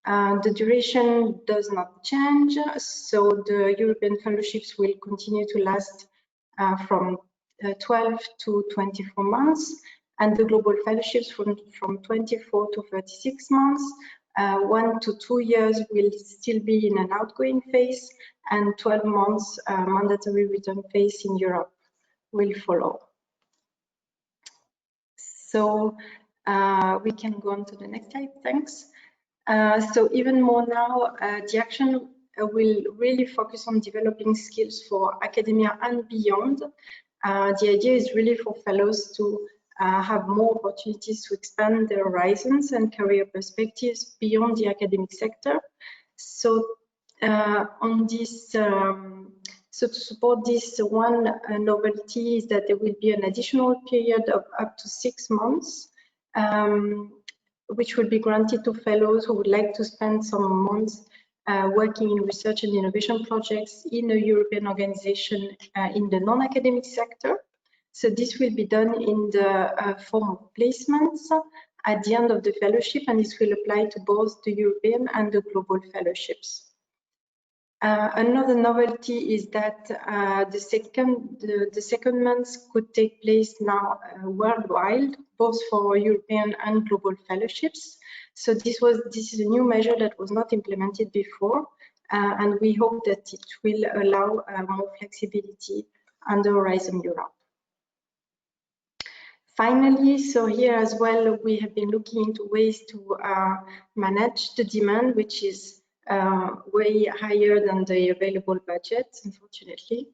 The duration does not change, so the European fellowships will continue to last from 12 to 24 months, and the global fellowships from 24 to 36 months. 1 to 2 years will still be in an outgoing phase, and 12 months mandatory return phase in Europe will follow. So we can go on to the next slide, thanks. So even more now, the action will really focus on developing skills for academia and beyond. The idea is really for fellows to have more opportunities to expand their horizons and career perspectives beyond the academic sector. So on this, so to support this, one novelty is that there will be an additional period of up to 6 months, which will be granted to fellows who would like to spend some months working in research and innovation projects in a European organization in the non-academic sector. So this will be done in the form of placements, at the end of the fellowship, and this will apply to both the European and the global fellowships. Another novelty is that the secondments could take place now worldwide, both for European and global fellowships. So this is a new measure that was not implemented before, and we hope that it will allow more flexibility under Horizon Europe. Finally, so here as well, we have been looking into ways to manage the demand, which is way higher than the available budget, unfortunately.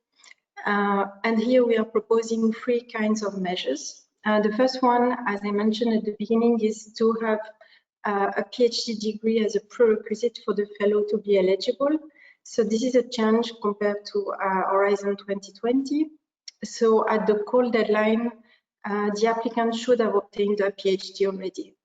And here we are proposing 3 kinds of measures. The first one, as I mentioned at the beginning, is to have a PhD degree as a prerequisite for the fellow to be eligible. So this is a change compared to Horizon 2020. So at the call deadline, the applicant should have obtained a PhD already.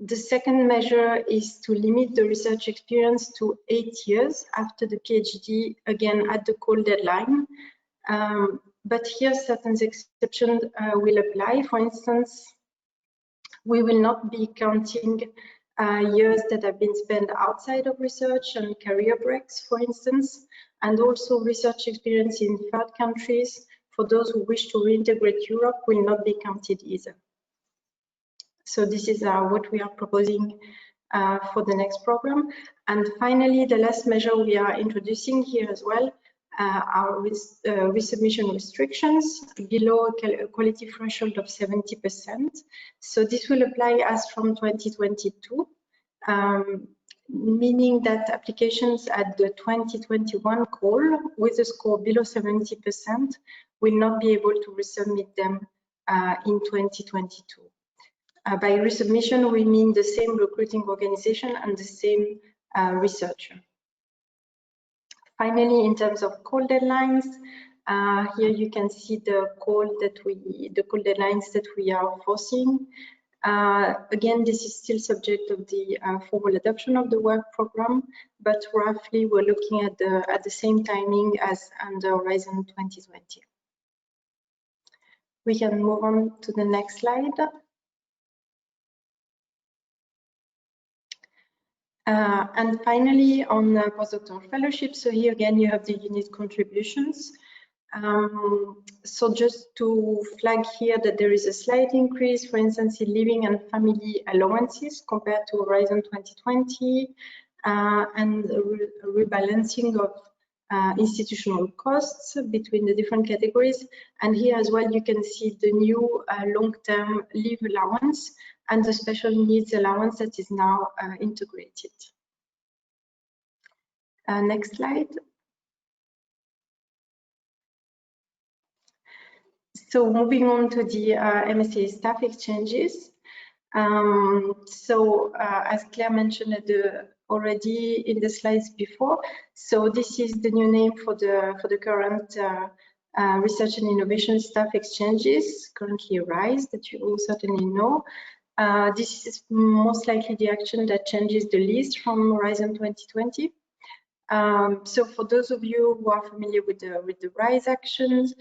The second measure is to limit the research experience to 8 years after the PhD, again at the call deadline. But here certain exceptions will apply. For instance, we will not be counting years that have been spent outside of research and career breaks, for instance, and also research experience in third countries for those who wish to reintegrate Europe will not be counted either. So this is what we are proposing for the next program. And finally, the last measure we are introducing here as well are resubmission restrictions below a quality threshold of 70%. So this will apply as from 2022, meaning that applications at the 2021 call with a score below 70% will not be able to resubmit them in 2022. By resubmission, we mean the same recruiting organization and the same researcher. Finally, in terms of call deadlines, here you can see the call deadlines that we are foreseeing. Again, this is still subject of the formal adoption of the work program, but roughly we're looking at the same timing as under Horizon 2020. We can move on to the next slide. And finally, on postdoctoral fellowship, so here again you have the unit contributions. So just to flag here that there is a slight increase, for instance, in living and family allowances compared to Horizon 2020, and a rebalancing of institutional costs between the different categories. And here as well, you can see the new long-term leave allowance and the special needs allowance that is now integrated. Next slide. So moving on to the MSCA staff exchanges. As Claire mentioned already in the slides before, so this is the new name for the current research and innovation staff exchanges, currently RISE, that you all certainly know. This is most likely the action that changes the list from Horizon 2020. So for those of you who are familiar with the RISE actions,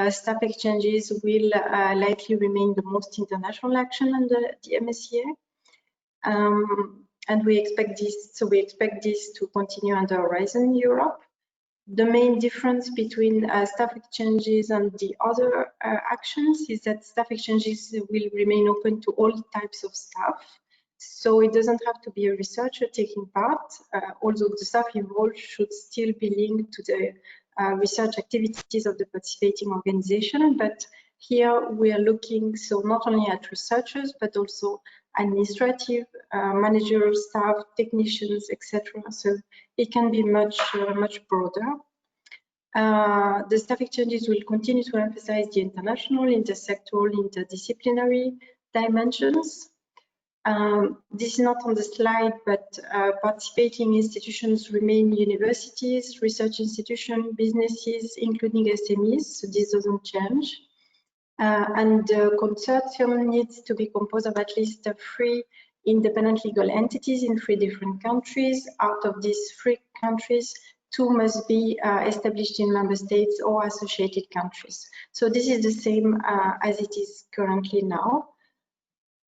staff exchanges will likely remain the most international action under the MSCA. And we expect this to continue under Horizon Europe. The main difference between staff exchanges and the other actions is that staff exchanges will remain open to all types of staff. So it doesn't have to be a researcher taking part, although the staff involved should still be linked to the research activities of the participating organization. But here we are looking so not only at researchers, but also administrative, managerial staff, technicians, etc. So it can be much broader. The staff exchanges will continue to emphasize the international, intersectoral, interdisciplinary dimensions. This is not on the slide, but participating institutions remain universities, research institutions, businesses, including SMEs, so this doesn't change. And the consortium needs to be composed of at least 3 independent legal entities in 3 different countries. Out of these 3 countries, 2 must be established in member states or associated countries. So this is the same as it is currently now.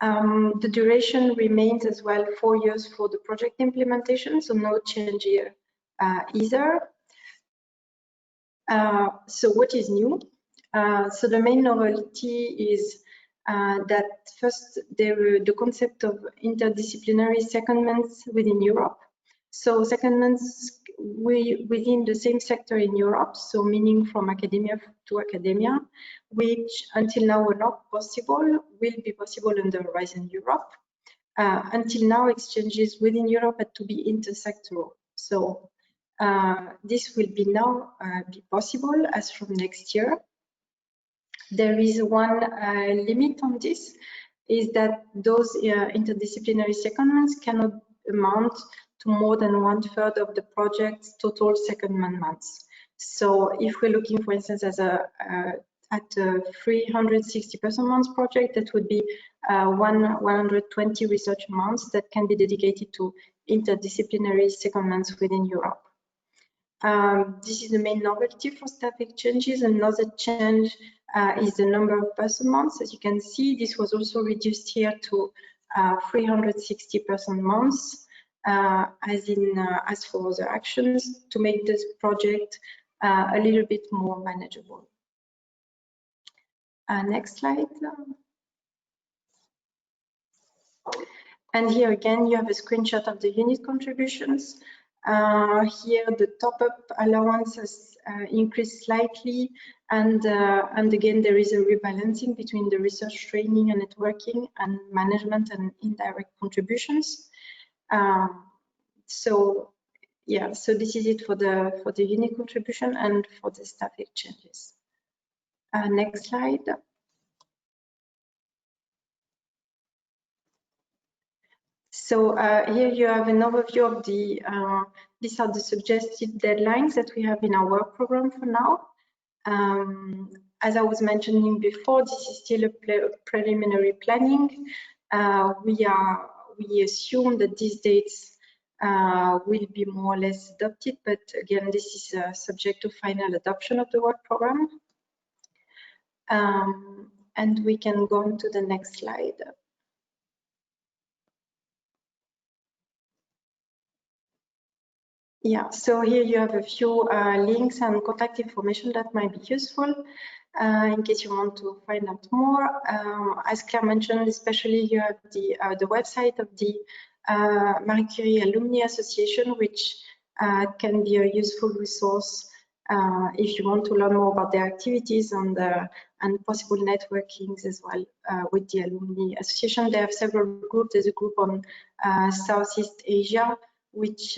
The duration remains as well 4 years for the project implementation, so no change here either. So what is new? So the main novelty is that first the concept of interdisciplinary secondments within Europe. So secondments within the same sector in Europe, so meaning from academia to academia, which until now were not possible, will be possible under Horizon Europe. Until now, exchanges within Europe had to be intersectoral. So this will be now be possible as from next year. There is one limit on this, is that those interdisciplinary secondments cannot amount to more than 1/3 of the project's total secondment months. So if we're looking, for instance, at a 360 person months project, that would be 120 research months that can be dedicated to interdisciplinary secondments within Europe. This is the main novelty for staff exchanges. Another change is the number of person months. As you can see, this was also reduced here to 360 person months, as for other actions, to make this project a little bit more manageable. Next slide. And here again, you have a screenshot of the unit contributions. Here, the top-up allowance has increased slightly, and again, there is a rebalancing between the research training and networking and management and indirect contributions. So yeah, so this is it for the unit contribution and for the staff exchanges. Next slide. So here you have an overview of the, these are the suggested deadlines that we have in our work program for now. As I was mentioning before, this is still a preliminary planning. We assume that these dates will be more or less adopted, but again, this is subject to final adoption of the work program. And we can go on to the next slide. Yeah, so here you have a few links and contact information that might be useful in case you want to find out more. As Claire mentioned, especially you have the website of the Marie Curie Alumni Association, which can be a useful resource if you want to learn more about their activities and possible networkings as well with the Alumni Association. They have several groups. There's a group on Southeast Asia, which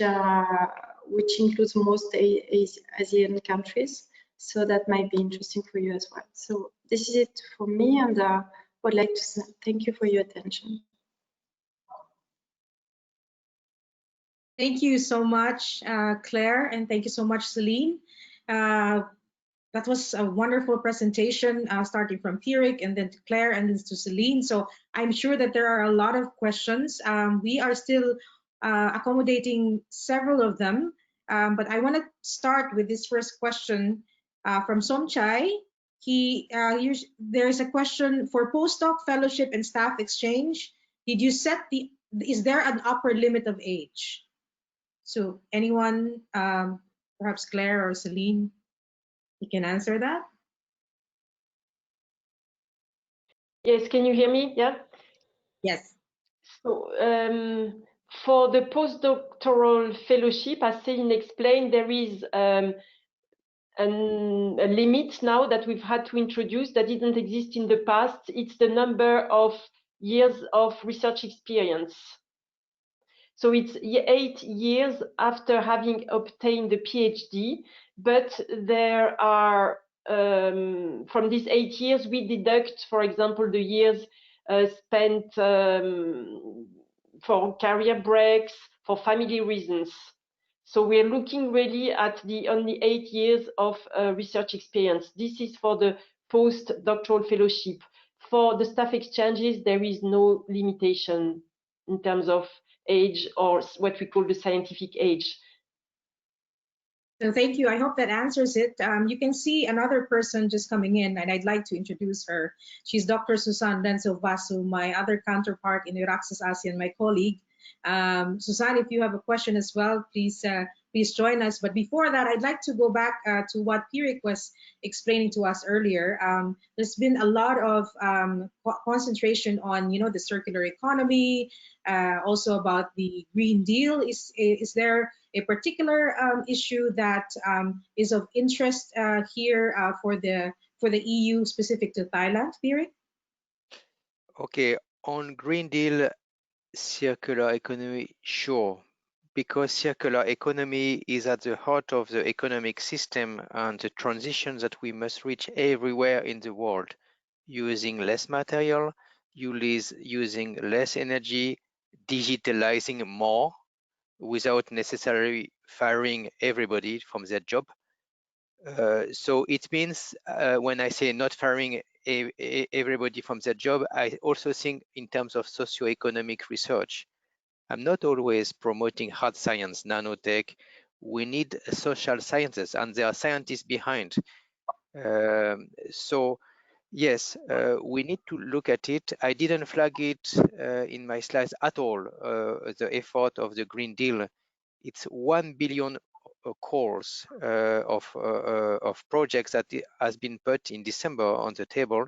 includes most ASEAN countries. So that might be interesting for you as well. So this is it for me, and would like to thank you for your attention. Thank you so much, Claire, and thank you so much, Céline. That was a wonderful presentation, starting from Pierrick and then to Claire and then to Céline. So I'm sure that there are a lot of questions. We are still accommodating several of them, but I want to start with this first question from Somchai. There's a question for postdoc, fellowship, and staff exchange. Did you set is there an upper limit of age? So anyone, perhaps Claire or Céline, you can answer that? Yes, can you hear me? Yeah. Yes. So for the postdoctoral fellowship, as Céline explained, there is a limit now that we've had to introduce that didn't exist in the past. It's the number of years of research experience. So it's 8 years after having obtained the PhD, but there are, from these 8 years, we deduct, for example, the years spent for career breaks, for family reasons. So we're looking really at the only 8 years of research experience. This is for the postdoctoral fellowship. For the staff exchanges, there is no limitation in terms of age, or what we call the scientific age. So thank you. I hope that answers it. You can see another person just coming in, and I'd like to introduce her. She's Dr. Susan Denso Vasu, my other counterpart in EURAXESS ASEAN, my colleague. Susan, if you have a question as well, please join us. But before that, I'd like to go back to what Pierrick was explaining to us earlier. There's been a lot of concentration on, the circular economy, also about the Green Deal. Is there a particular issue that is of interest here for the EU specific to Thailand, Pierrick? Okay, on Green Deal, circular economy, sure, because circular economy is at the heart of the economic system and the transition that we must reach everywhere in the world, using less material, using less energy, digitalizing more without necessarily firing everybody from their job. So it means when I say not firing everybody from their job, I also think in terms of socioeconomic research. I'm not always promoting hard science, nanotech. We need social sciences, and there are scientists behind. So yes, we need to look at it. I didn't flag it in my slides at all, the effort of the Green Deal. It's 1 billion calls of projects that has been put in December on the table.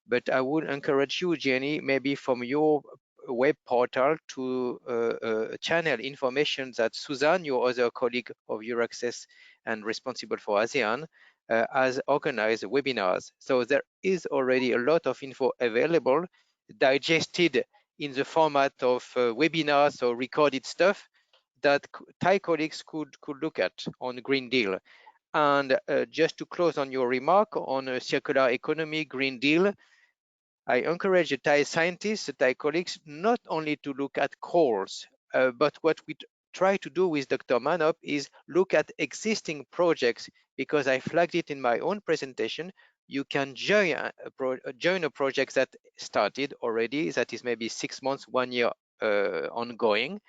But I would encourage you, Jenny, maybe from your web portal to channel information that Susan, your other colleague of EURAXESS and responsible for ASEAN, has organized webinars. So there is already a lot of info available, digested in the format of webinars or recorded stuff that Thai colleagues could look at on Green Deal. And just to close on your remark on a circular economy, Green Deal, I encourage the Thai scientists, the Thai colleagues, not only to look at coals, but what we try to do with Dr. Manop is look at existing projects, because I flagged it in my own presentation. You can join a project that started already, that is maybe 6 months, 1 year ongoing.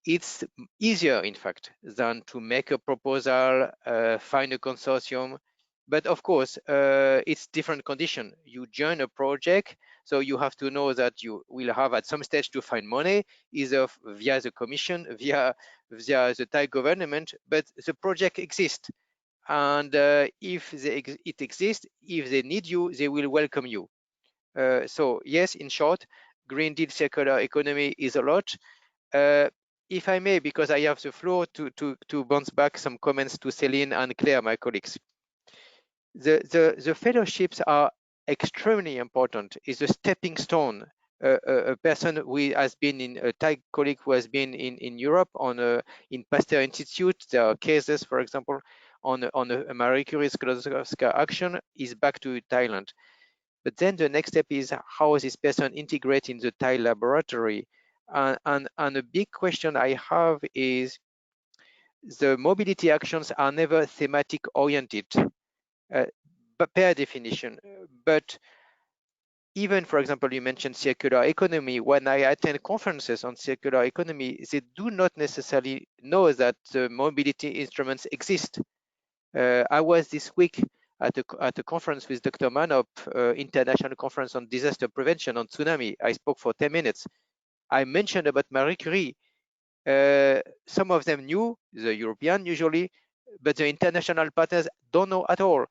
It's easier, in fact, than to make a proposal, find a consortium. But of course, it's different condition. You join a project, so you have to know that you will have at some stage to find money, either via the commission, via the Thai government, but the project exists. And if it exists, if they need you, they will welcome you. So yes, in short, Green Deal circular economy is a lot. If I may, because I have the floor, to bounce back some comments to Céline and Claire, my colleagues. The fellowships are extremely important. It's a stepping stone. A person who has been in, a Thai colleague who has been in Europe in Pasteur Institute. There are cases, for example, on a Marie Curie SKŁODOWSKA action is back to Thailand. But then the next step is how is this person integrate in the Thai laboratory? And a big question I have is the mobility actions are never thematic oriented, but per definition. But even, for example, you mentioned circular economy. When I attend conferences on circular economy, they do not necessarily know that the mobility instruments exist. I was this week at a conference with Dr. Manop, International Conference on Disaster Prevention on Tsunami. I spoke for 10 minutes. I mentioned about Marie Curie. Some of them knew, the European usually, but the international partners don't know at all.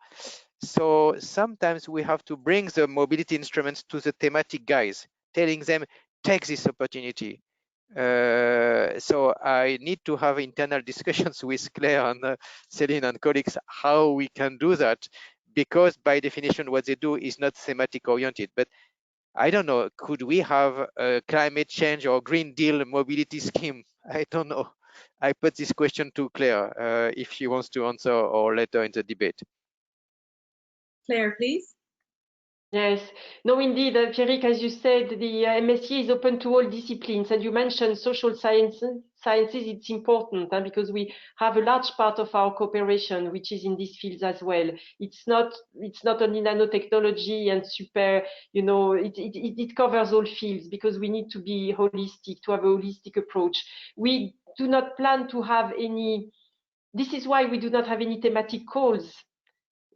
So sometimes we have to bring the mobility instruments to the thematic guys, telling them, take this opportunity. So I need to have internal discussions with Claire and Céline and colleagues how we can do that, because by definition what they do is not thematic oriented. But I don't know, could we have a climate change or Green Deal mobility scheme? I don't know. I put this question to Claire if she wants to answer, or later in the debate. Claire, please. Yes, no, indeed, Pierrick, as you said, the MSCA is open to all disciplines, and you mentioned social sciences. It's important because we have a large part of our cooperation which is in these fields as well. It's not only nanotechnology and super, it covers all fields, because we need to be holistic, to have a holistic approach. We do not plan to have any this is why we do not have any thematic calls.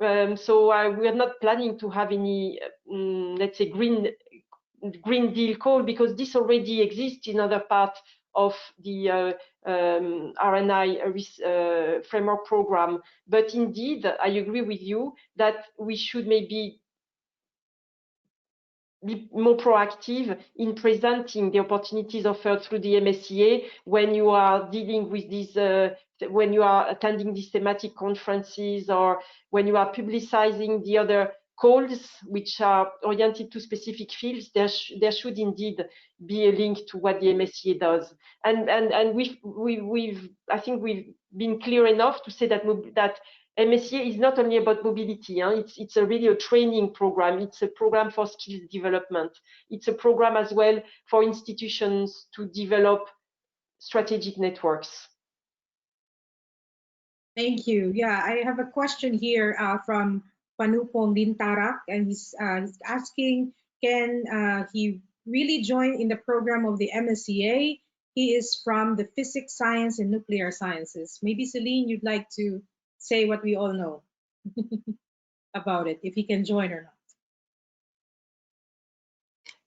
So we are not planning to have any, let's say, Green Deal call, because this already exists in other parts of the RNI framework program. But indeed, I agree with you that we should maybe be more proactive in presenting the opportunities offered through the MSCA when you are dealing with these, when you are attending these thematic conferences, or when you are publicizing the other calls which are oriented to specific fields. There should indeed be a link to what the MSCA does. And I think we've been clear enough to say that MSCA is not only about mobility. It's really a training program. It's a program for skills development. It's a program as well for institutions to develop strategic networks. Thank you. Yeah, I have a question here from Panupong Lintarak, and he's asking, can he really join in the program of the MSCA? He is from the Physics, Science, and Nuclear Sciences. Maybe Céline, you'd like to say what we all know about it, if he can join or not.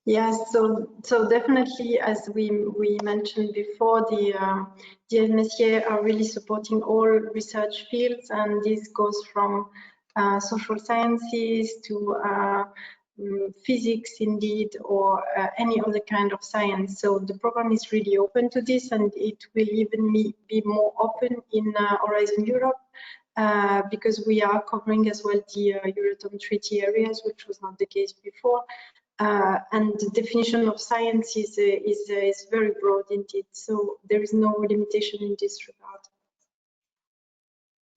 Yes, so definitely, as we mentioned before, the MSCA are really supporting all research fields, and this goes from social sciences to physics indeed, or any other kind of science. So the program is really open to this, and it will even be more open in Horizon Europe, because we are covering as well the Euratom Treaty areas, which was not the case before. And the definition of science is very broad indeed, so there is no limitation in this regard.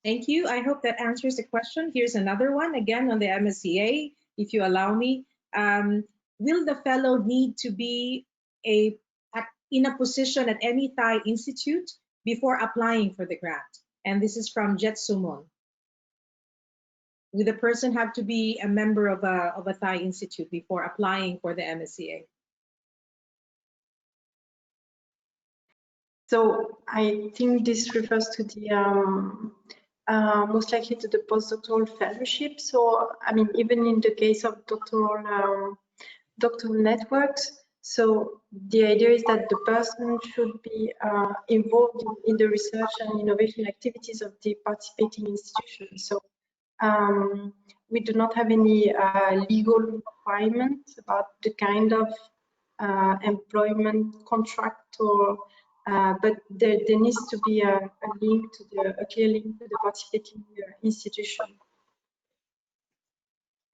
Thank you. I hope that answers the question. Here's another one, again on the MSCA, if you allow me. Will the fellow need to be in a position at any Thai institute before applying for the grant? And this is from Jet Sumon. Will the person have to be a member of a Thai institute before applying for the MSCA? So I think this refers to the most likely to the postdoctoral fellowship. So I mean, even in the case of doctoral networks, so the idea is that the person should be involved in the research and innovation activities of the participating institution. So we do not have any legal requirements about the kind of employment contract, or but there needs to be a link to a clear link to the participating institution.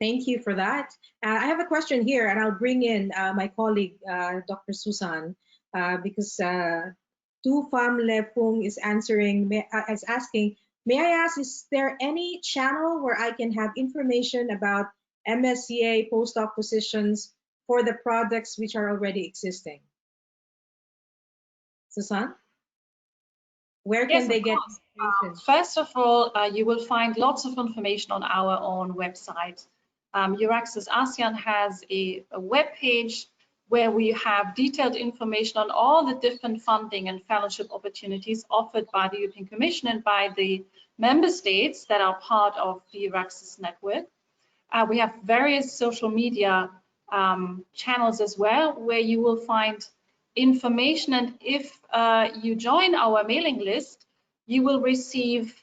Thank you for that. I have a question here, and I'll bring in my colleague, Dr. Susan, because Tu Pham Lepung is asking, may I ask, is there any channel where I can have information about MSCA postdoc positions for the products which are already existing? Susan? Where can they get information? First of all, you will find lots of information on our own website. EURAXESS ASEAN has a web page where we have detailed information on all the different funding and fellowship opportunities offered by the European Commission and by the member states that are part of the EURAXESS network. We have various social media channels as well, where you will find information, and if you join our mailing list, you will receive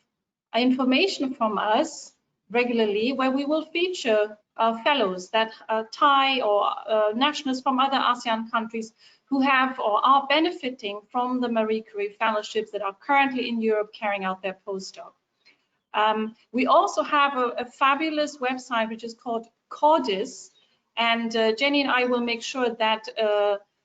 information from us regularly, where we will feature fellows that are Thai or nationals from other ASEAN countries who have or are benefiting from the Marie Curie fellowships that are currently in Europe carrying out their postdoc. We also have a fabulous website which is called CODIS, and Jenny and I will make sure that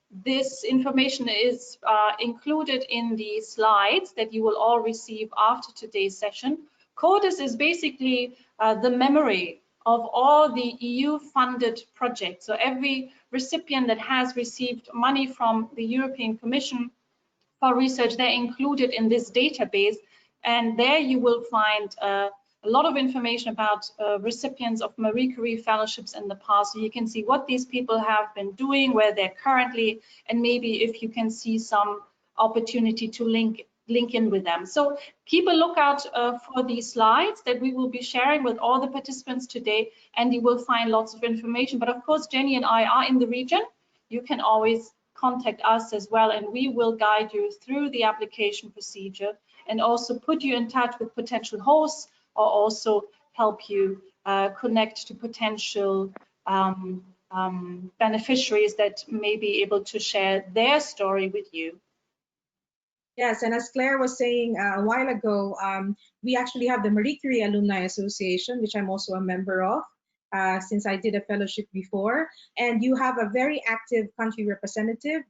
this information is included in the slides that you will all receive after today's session. CODIS is basically the memory of all the EU-funded projects. So every recipient that has received money from the European Commission for research, they're included in this database. And there you will find a lot of information about recipients of Marie Curie fellowships in the past. So you can see what these people have been doing, where they're currently, and maybe if you can see some opportunity to link link in with them. So keep a lookout for these slides that we will be sharing with all the participants today, and you will find lots of information. But of course, Jenny and I are in the region. You can always contact us as well, and we will guide you through the application procedure and also put you in touch with potential hosts, or also help you connect to potential beneficiaries that may be able to share their story with you. Yes, and as Claire was saying a while ago, we actually have the Marie Curie Alumni Association, which I'm also a member of, since I did a fellowship before. And you have a very active country representative,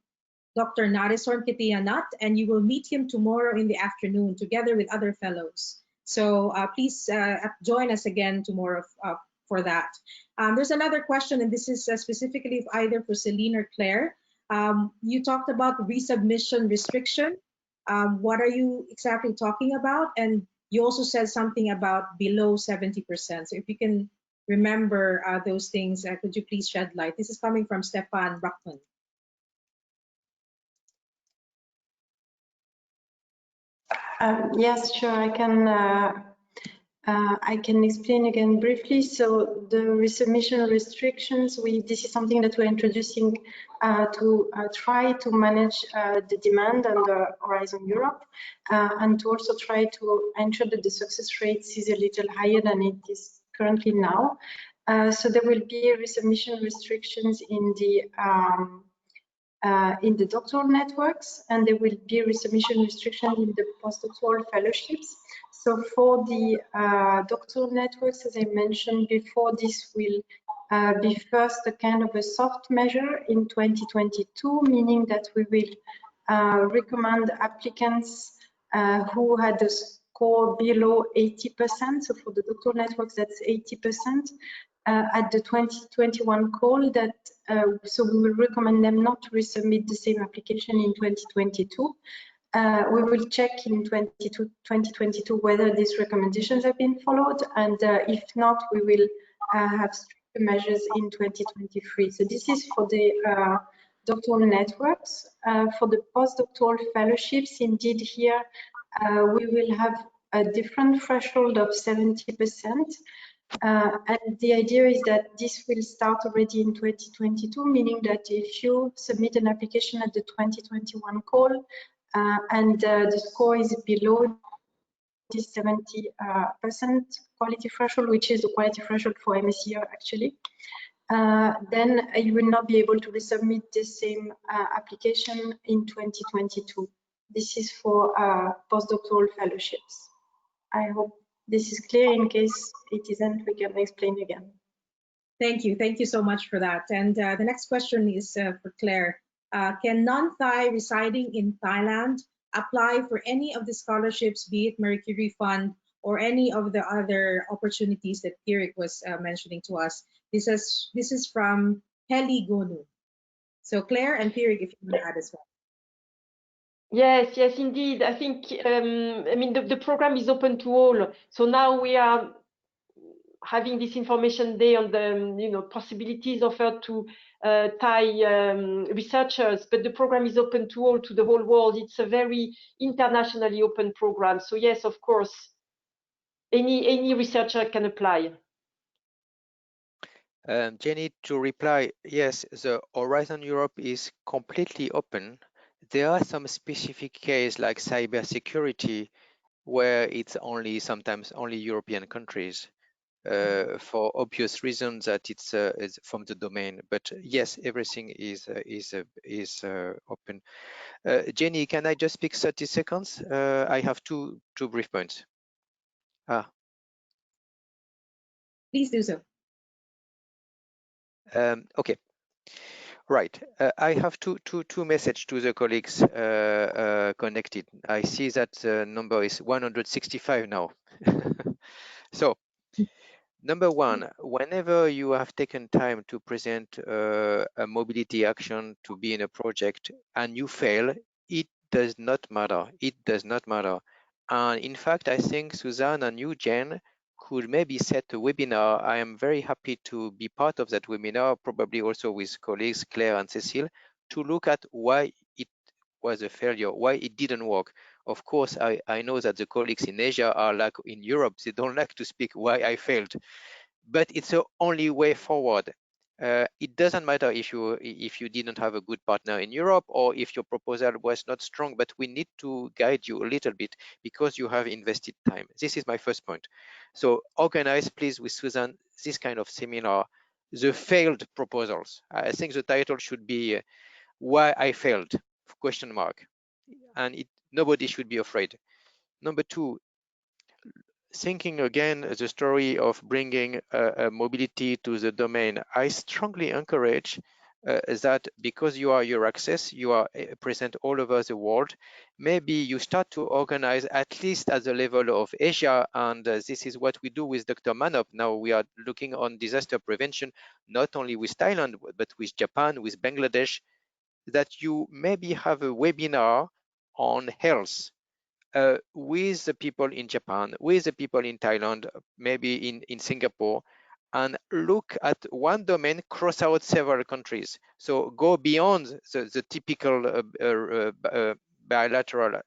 Dr. Naresorn Kitiyanat, and you will meet him tomorrow in the afternoon together with other fellows. So please join us again tomorrow for that. There's another question, and this is specifically either for Céline or Claire. You talked about resubmission restriction. What are you exactly talking about? And you also said something about below 70%. So if you can remember those things, could you please shed light? This is coming from Stefan Bruckman. Yes, sure. I can explain again briefly. So the resubmission restrictions, this is something that we're introducing to try to manage the demand under Horizon Europe, and to also try to ensure that the success rate is a little higher than it is currently now. So there will be resubmission restrictions in the doctoral networks, and there will be resubmission restrictions in the postdoctoral fellowships. So for the doctoral networks, as I mentioned before, this will be first a kind of a soft measure in 2022, meaning that we will recommend applicants who had a score below 80%. So for the doctoral networks, that's 80%. At the 2021 call, that so we will recommend them not to resubmit the same application in 2022. We will check in 2022 whether these recommendations have been followed, and if not, we will have stricter measures in 2023. So this is for the doctoral networks. For the postdoctoral fellowships, indeed here we will have a different threshold of 70%. And the idea is that this will start already in 2022, meaning that if you submit an application at the 2021 call and the score is below this 70% quality threshold, which is the quality threshold for MSCA actually, then you will not be able to resubmit the same application in 2022. This is for postdoctoral fellowships. I hope this is clear. In case it isn't, we can explain again. Thank you. Thank you so much for that. And the next question is for Claire. Can non-Thai residing in Thailand apply for any of the scholarships, be it Marie Curie Fund or any of the other opportunities that Pierrick was mentioning to us? This is from Heli Gonu. So Claire and Pierrick, if you want to add as well. Yes, yes, indeed. I think, I mean, the program is open to all. So now we are having this information day on the, possibilities offered to Thai researchers, but the program is open to all, to the whole world. It's a very internationally open program. So yes, of course, any researcher can apply. Jenny, to reply, yes, the Horizon Europe is completely open. There are some specific cases like cybersecurity where it's sometimes only European countries for obvious reasons that it's from the domain. But yes, everything is open. Jenny, can I just speak 30 seconds? I have two brief points. Please do so. Okay. Right. I have two messages to the colleagues connected. I see that the number is 165 now. So, number one, whenever you have taken time to present a mobility action to be in a project and you fail, it does not matter. It does not matter. And in fact, I think Suzanne and you, Jen, could maybe set a webinar. I am very happy to be part of that webinar, probably also with colleagues Claire and Cécile, to look at why it was a failure, why it didn't work. Of course, I know that the colleagues in Asia are like in Europe, they don't like to speak why I failed, but it's the only way forward. It doesn't matter if you didn't have a good partner in Europe or if your proposal was not strong, but we need to guide you a little bit because you have invested time. This is my first point. So organize, please, with Susan, this kind of seminar, the failed proposals. I think the title should be why I failed, ? And nobody should be afraid. Number two, thinking again the story of bringing mobility to the domain, I strongly encourage that because you are EURAXESS, you are present all over the world, maybe you start to organize at least at the level of Asia, and this is what we do with Dr. Manop. Now we are looking on disaster prevention, not only with Thailand, but with Japan, with Bangladesh, that you maybe have a webinar on health with the people in Japan, with the people in Thailand, maybe in Singapore, and look at one domain, cross out several countries. So go beyond the typical bilateral.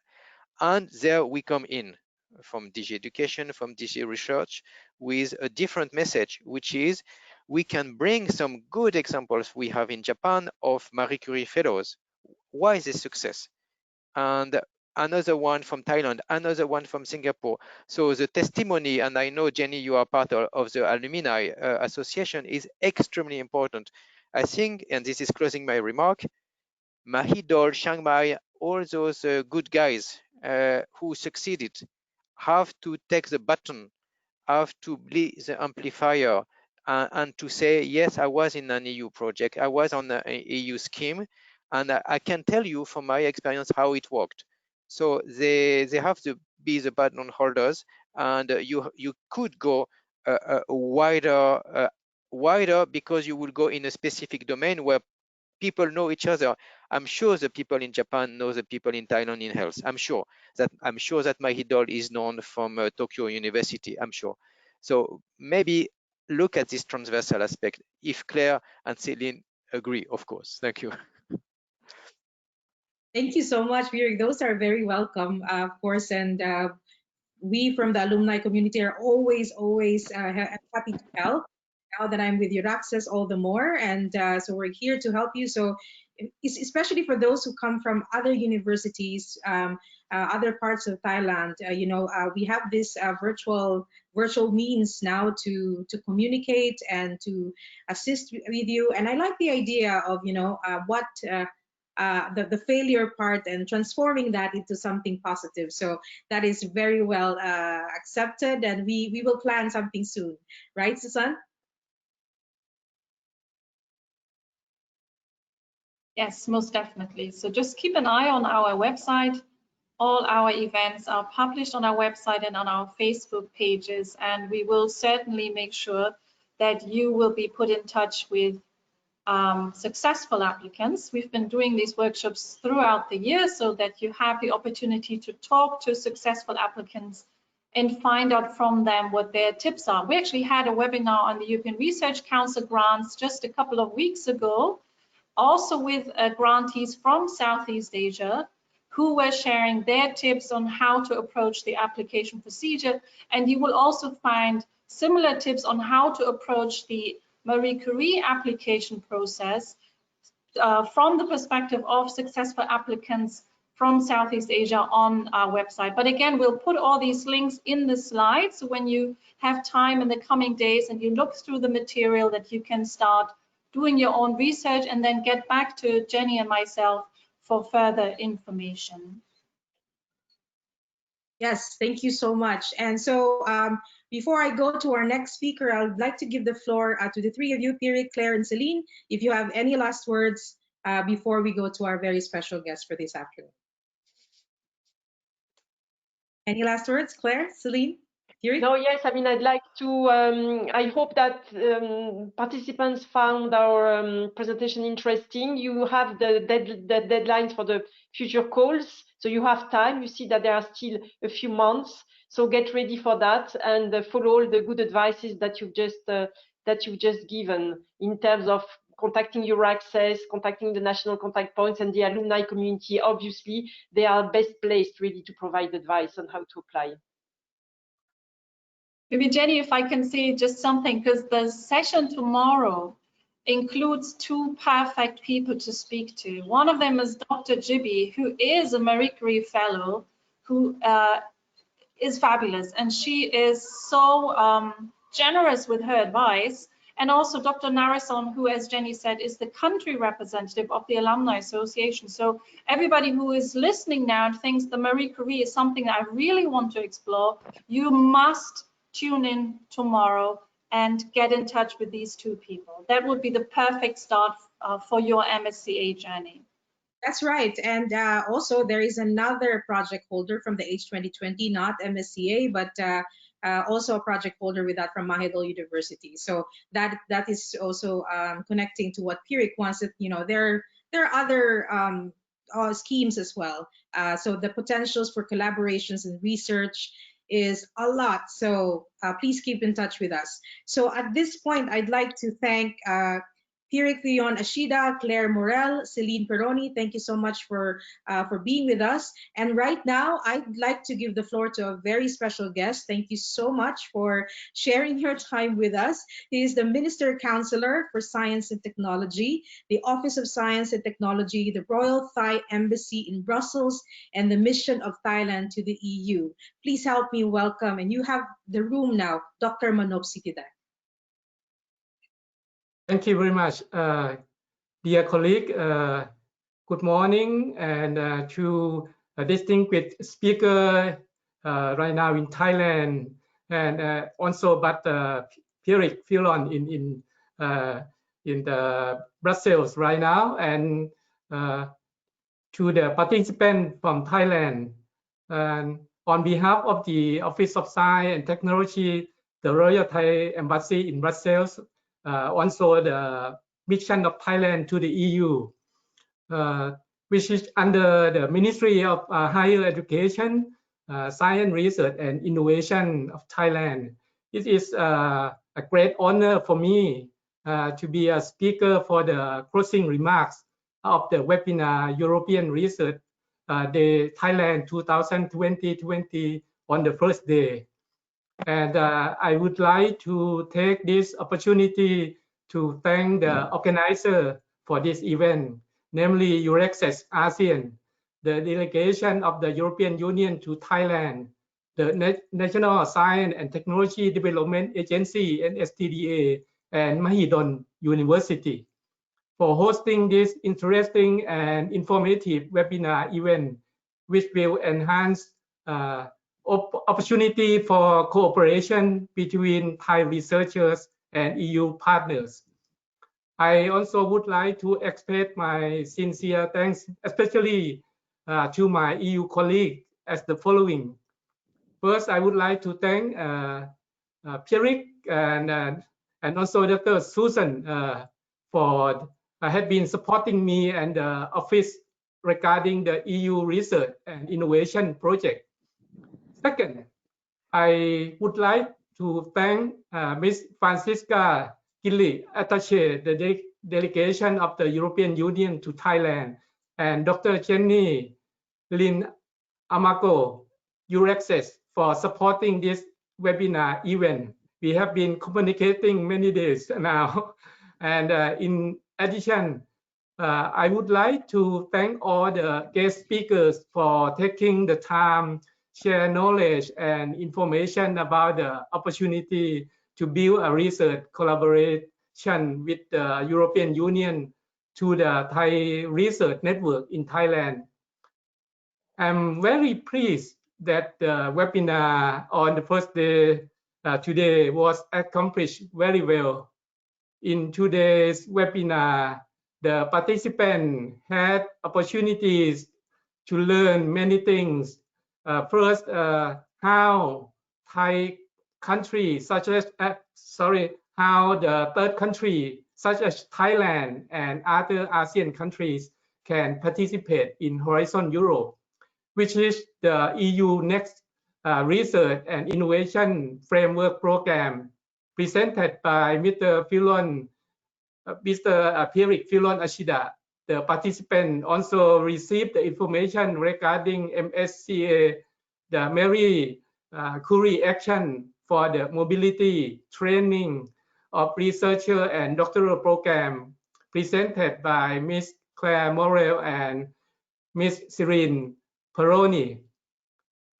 And there we come in from DG Education, from DG Research, with a different message, which is we can bring some good examples we have in Japan of Marie Curie Fellows. Why is this success? And another one from Thailand, another one from Singapore. So the testimony, and I know, Jenny, you are part of the alumni association, is extremely important. I think, and this is closing my remark, Mahidol, Chiang Mai, all those good guys who succeeded have to take the baton, have to be the amplifier, and to say, yes, I was in an EU project, I was on an EU scheme, and I can tell you from my experience how it worked. So they have to be the baton holders, and you could go wider because you will go in a specific domain where people know each other. I'm sure the people in Japan know the people in Thailand in health. I'm sure that Mahidol is known from Tokyo University. I'm sure. So maybe look at this transversal aspect. If Claire and Céline agree, of course. Thank you. Thank you so much, Pierrick. Those are very welcome, of course, and we from the alumni community are always happy to help. Now that I'm with EURAXESS, all the more, and so we're here to help you. So especially for those who come from other universities, other parts of Thailand, we have this virtual means now to communicate and to assist with you. And I like the idea of the failure part and transforming that into something positive. So that is very well accepted, and we will plan something soon, right, Susan? Yes, most definitely. So just keep an eye on our website. All our events are published on our website and on our Facebook pages, and we will certainly make sure that you will be put in touch with successful applicants. We've been doing these workshops throughout the year so that you have the opportunity to talk to successful applicants and find out from them what their tips are. We actually had a webinar on the European Research Council grants just a couple of weeks ago, also with grantees from Southeast Asia who were sharing their tips on how to approach the application procedure. And you will also find similar tips on how to approach the Marie Curie application process from the perspective of successful applicants from Southeast Asia on our website. But again, we'll put all these links in the slides, so when you have time in the coming days and you look through the material, that you can start doing your own research and then get back to Jenny and myself for further information. Yes, thank you so much. And so before I go to our next speaker, I would like to give the floor to the three of you, Pierrick, Claire, and Céline, if you have any last words before we go to our very special guest for this afternoon. Any last words, Claire, Céline? No, yes, I mean, I'd like to, I hope that participants found our presentation interesting. You have the deadlines for the future calls, so you have time. You see that there are still a few months, so get ready for that and follow all the good advices that you've just given in terms of contacting EURAXESS, contacting the national contact points and the alumni community, obviously, they are best placed really to provide advice on how to apply. Maybe Jenny, if I can say just something, because the session tomorrow includes two perfect people to speak to. One of them is Dr. Jibi, who is a Marie Curie Fellow, who is fabulous, and she is so generous with her advice. And also Dr. Narason, who, as Jenny said, is the country representative of the Alumni Association. So everybody who is listening now and thinks the Marie Curie is something that I really want to explore, you must tune in tomorrow and get in touch with these two people. That would be the perfect start for your MSCA journey. That's right. And also there is another project holder from the H2020, not MSCA, but also a project holder with that from Mahidol University. So that is also connecting to what Pierrick wants. That, you know, there are other schemes as well. So the potentials for collaborations and research is a lot. So please keep in touch with us. So at this point, I'd like to thank Pierrick FILLON-ASHIDA, Claire Morel, Céline PERONI, thank you so much for being with us. And right now, I'd like to give the floor to a very special guest. Thank you so much for sharing your time with us. He is the Minister Counsellor for Science and Technology, the Office of Science and Technology, the Royal Thai Embassy in Brussels, and the Mission of Thailand to the EU. Please help me welcome, and you have the room now, Dr. Manop SITTIDECH. Thank you very much, dear colleague. Good morning, and to a distinguished speaker right now in Thailand, and also but Pierrick FILLON in the Brussels right now, and to the participant from Thailand. And on behalf of the Office of Science and Technology, the Royal Thai Embassy in Brussels, also the mission of Thailand to the EU, which is under the Ministry of Higher Education, Science, Research and Innovation of Thailand. It is a great honor for me to be a speaker for the closing remarks of the webinar European Research Day Thailand 2020 on the first day. And I would like to take this opportunity to thank the organizer for this event, namely EURAXESS ASEAN, the delegation of the European Union to Thailand, the National Science and Technology Development Agency, NSTDA, and Mahidol University for hosting this interesting and informative webinar event, which will enhance opportunity for cooperation between Thai researchers and EU partners. I also would like to express my sincere thanks, especially to my EU colleague, as the following. First, I would like to thank Pierrick and also Dr. Susan for have been supporting me and the office regarding the EU research and innovation project. Second, I would like to thank Ms. Francisca Gilly, Attaché, the delegation of the European Union to Thailand, and Dr. Jenny Lin Amago, EURAXESS, for supporting this webinar event. We have been communicating many days now. And in addition, I would like to thank all the guest speakers for taking the time, share knowledge and information about the opportunity to build a research collaboration with the European Union to the Thai Research Network in Thailand. I'm very pleased that the webinar on the first day today was accomplished very well. In today's webinar, the participants had opportunities to learn many things. First, how Thai countries such as how the third country such as Thailand and other ASEAN countries can participate in Horizon Europe, which is the EU Next Research and Innovation Framework Program presented by Mr. FILLON Mr. Pierrick FILLON-ASHIDA. The participant also received the information regarding MSCA, the Marie Curie action for the mobility training of researcher and doctoral program presented by Ms. Claire Morel and Ms. Céline PERONI.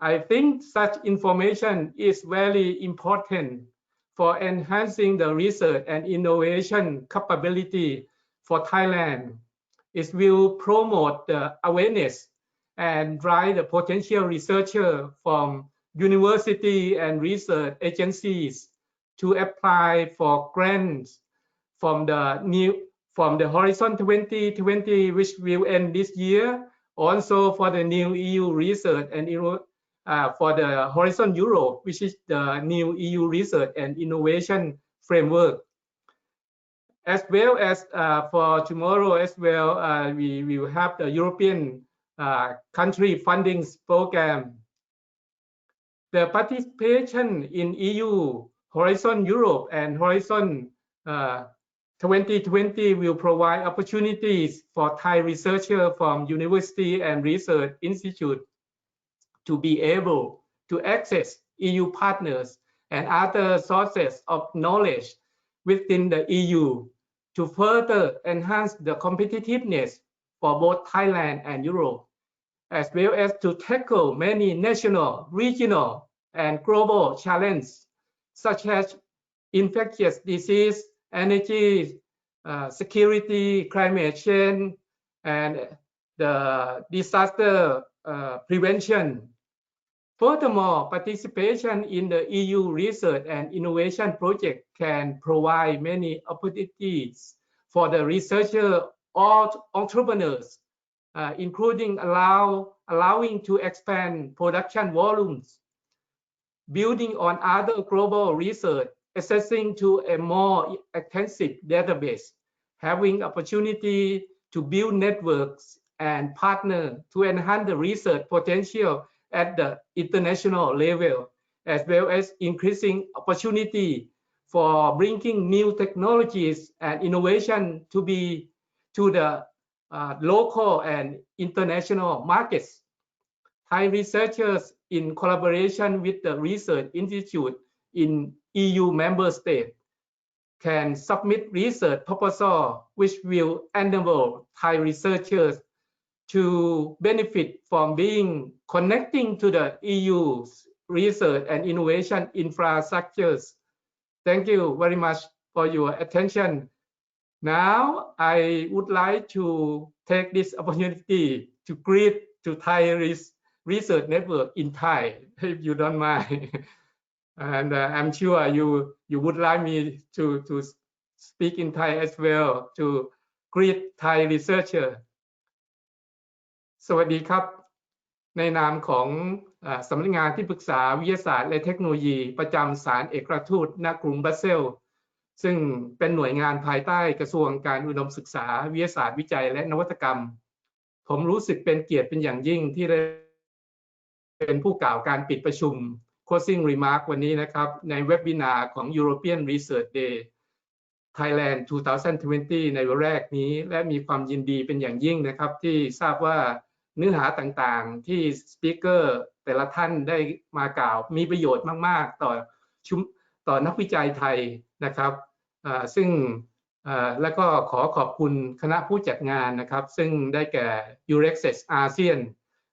I think such information is very important for enhancing the research and innovation capability for Thailand. It will promote the awareness and drive the potential researcher from university and research agencies to apply for grants from the Horizon 2020, which will end this year, also for the new EU research and for the Horizon Europe, which is the new EU research and innovation framework. As well as for tomorrow as well, we will have the European country funding program. The participation in EU, Horizon Europe and Horizon 2020 will provide opportunities for Thai researchers from university and research institute to be able to access EU partners and other sources of knowledge within the EU to further enhance the competitiveness for both Thailand and Europe, as well as to tackle many national, regional, and global challenges, such as infectious disease, energy security, climate change, and the disaster prevention. Furthermore, participation in the EU research and innovation project can provide many opportunities for the researcher or entrepreneurs, including allowing to expand production volumes, building on other global research, accessing to a more extensive database, having opportunity to build networks and partner to enhance the research potential at the international level, as well as increasing opportunity for bringing new technologies and innovation to the local and international markets. Thai researchers, in collaboration with the research institute in EU member states, can submit research proposal which will enable Thai researchers to benefit from being connecting to the EU's research and innovation infrastructures. Thank you very much for your attention. Now, I would like to take this opportunity to greet to Thai Research Network in Thai, if you don't mind. And I'm sure you would like me to speak in Thai as well to greet Thai researcher. สวัสดีครับในนามของสำนักงานที่ปรึกษาวิทยาศาสตร์และเทคโนโลยีประจำศาลเอกอัครทูตณกรุงบรัสเซลส์ซึ่งเป็นหน่วยงานภายใต้กระทรวงการอุดมศึกษาวิทยาศาสตร์วิจัยและนวัตกรรมผมรู้สึกเป็นเกียรติเป็นอย่างยิ่งที่ได้เป็นผู้กล่าวการปิดประชุม Closing Remark วันนี้นะครับในเว็บวินาของ European Research Day Thailand 2020 ในวันแรกนี้และมีความยินดีเป็นอย่างยิ่งนะครับที่ทราบว่าเนื้อหาต่างๆที่สปีกเกอร์แต่ละท่านได้มากล่าวมีประโยชน์มากๆต่อนักวิจัยไทยนะครับซึ่งแล้วก็ขอขอบคุณคณะผู้จัดงานนะครับซึ่งได้แก่ EURAXESS ASEAN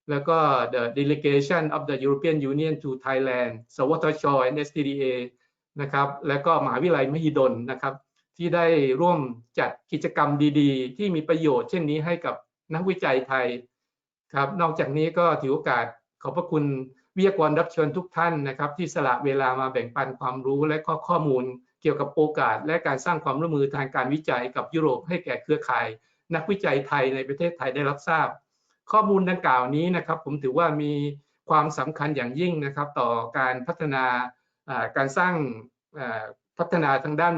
แล้วก็ the Delegation of the European Union to Thailand สวทช. NSTDA นะครับและก็มหาวิทยาลัยมหิดลนะครับที่ได้ร่วมจัดกิจกรรมดีๆที่มีประโยชน์เช่นนี้ให้กับนักวิจัยไทยครับนอกจากนี้ก็ถือโอกาสขอบพระคุณวิทยากรรับเชิญทุกท่านนะครับที่สละเวลามาแบ่งปันความรู้และข้อมูลเกี่ยวกับโอกาสและการสร้างความร่วมมือทางการวิจัยกับยุโรปให้แก่เครือข่ายนักวิจัยไทยในประเทศไทยได้รับทราบข้อมูลดังกล่าวนี้นะครับผมถือว่ามีความสำคัญอย่างยิ่งนะครับต่อการพัฒนาการสร้างพัฒนาทางด้าน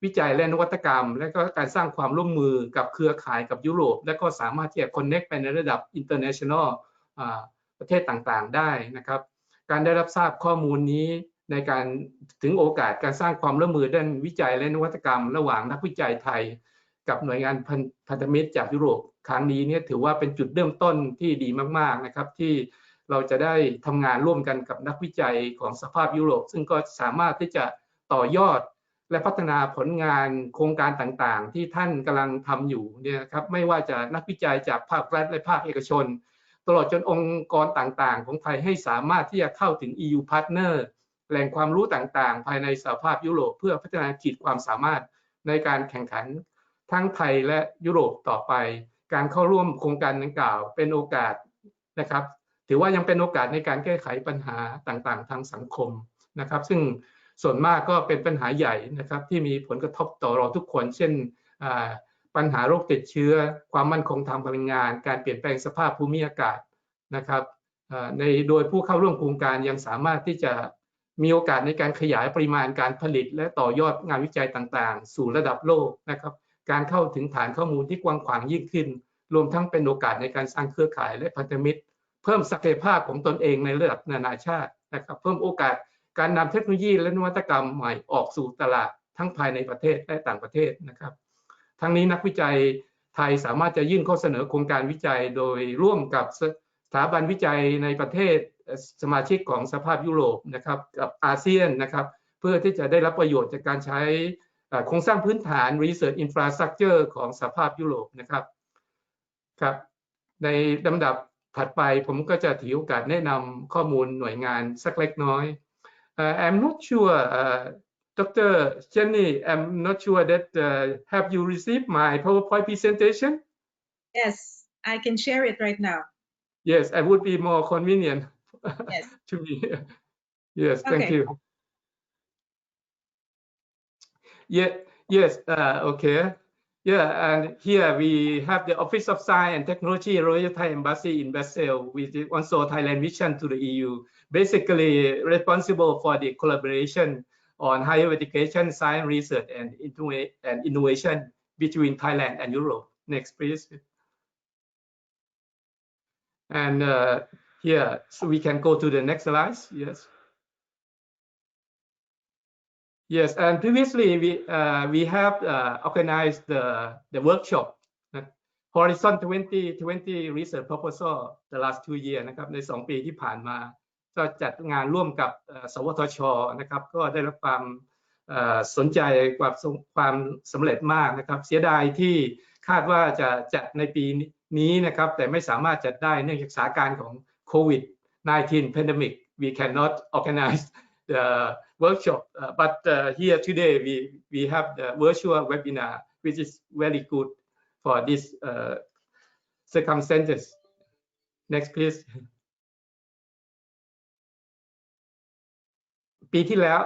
วิจัยและนวัตกรรมและก็การสร้างความร่วมมือกับเครือข่ายกับยุโรปและก็สามารถที่จะ connect ไปในระดับ international ประเทศต่างๆได้นะครับการได้รับทราบข้อมูลนี้ ในการถึงโอกาสการสร้างความร่วมมือด้านวิจัยและนวัตกรรมระหว่างนักวิจัยไทยกับหน่วยงานพันธมิตรจากยุโรปครั้งนี้เนี่ยถือว่าเป็นจุดเริ่มต้นที่ดีมากๆนะครับที่เราจะได้ทำงานร่วมกันกับนักวิจัยของสหภาพยุโรปซึ่งก็สามารถที่จะต่อยอดและพัฒนาผลงานโครงการต่างๆที่ท่านกำลังทำอยู่เนี่ยครับไม่ว่าจะนักวิจัยจากภาครัฐและภาคเอกชนตลอดจนองค์กรต่างๆของไทยให้สามารถที่จะเข้าถึง EU Partner แหล่งความรู้ต่างๆภายในสหภาพยุโรปเพื่อพัฒนาขีดความสามารถในการแข่งขันทั้งไทยและยุโรปต่อไปการเข้าร่วมโครงการดังกล่าวเป็นโอกาสนะครับถือว่ายังเป็นโอกาสในการแก้ไขปัญหาต่างๆทางสังคมนะครับซึ่งส่วนมากก็เป็นปัญหาใหญ่นะครับที่มีผลกระทบต่อเราทุกคนเช่นปัญหาโรคติดเชื้อความมั่นคงทางพลังงานการเปลี่ยนแปลงสภาพภูมิอากาศนะครับโดยผู้เข้าร่วมโครงการยังสามารถที่จะมีโอกาสในการขยายปริมาณการผลิตและต่อยอดงานวิจัยต่างๆสู่ระดับโลกนะครับการเข้าถึงฐานข้อมูลที่กว้างขวางยิ่งขึ้นรวมทั้งเป็นโอกาสในการสร้างเครือข่ายและพันธมิตรเพิ่มศักยภาพของตนเองในระดับนานาชาตินะครับเพิ่มโอกาสการนำเทคโนโลยีและนวัตกรรมใหม่ออกสู่ตลาดทั้งภายในประเทศและต่างประเทศนะครับทั้งนี้นักวิจัยไทยสามารถจะยื่นข้อเสนอโครงการวิจัยโดยร่วมกับสถาบันวิจัยในประเทศสมาชิกของสหภาพยุโรปนะครับกับอาเซียนนะครับเพื่อที่จะได้รับประโยชน์จากการใช้โครงสร้างพื้นฐาน Research Infrastructure ของสหภาพยุโรปนะครับครับในลำดับถัดไปผมก็จะถือโอกาสแนะนำข้อมูลหน่วยงานสักเล็กน้อย I'm not sure Dr. Jenny, I'm not sure that have you received my PowerPoint presentation? Yes, I can share it right now. Yes, it would be more convenient Yes. to me. Yes, Okay. Thank you. Yeah, yes, okay. Yeah, and here we have the Office of Science and Technology, Royal Thai Embassy in Basel, which is also Thailand mission to the EU, basically responsible for the collaboration on higher education, science research, and innovation between Thailand and Europe. Next, please. And here, so we can go to the next slide. Yes. Yes, and previously we have organized the workshop Horizon 2020 Research Proposal the last 2 years นะครับใน2 ปีที่ผ่านมาก็จัดงานร่วมกับสวทช.นะครับก็ได้รับความสนใจความสำเร็จมากนะครับเสียดายที่คาดว่าจะจัดในปีนี้นะครับแต่ไม่สามารถจัดได้เนื่องจากสถานการณ์ของโควิด -19 pandemic we cannot organize the workshop but here today we have the virtual webinar which is very good for this circumstances. Next please. ปีที่แล้ว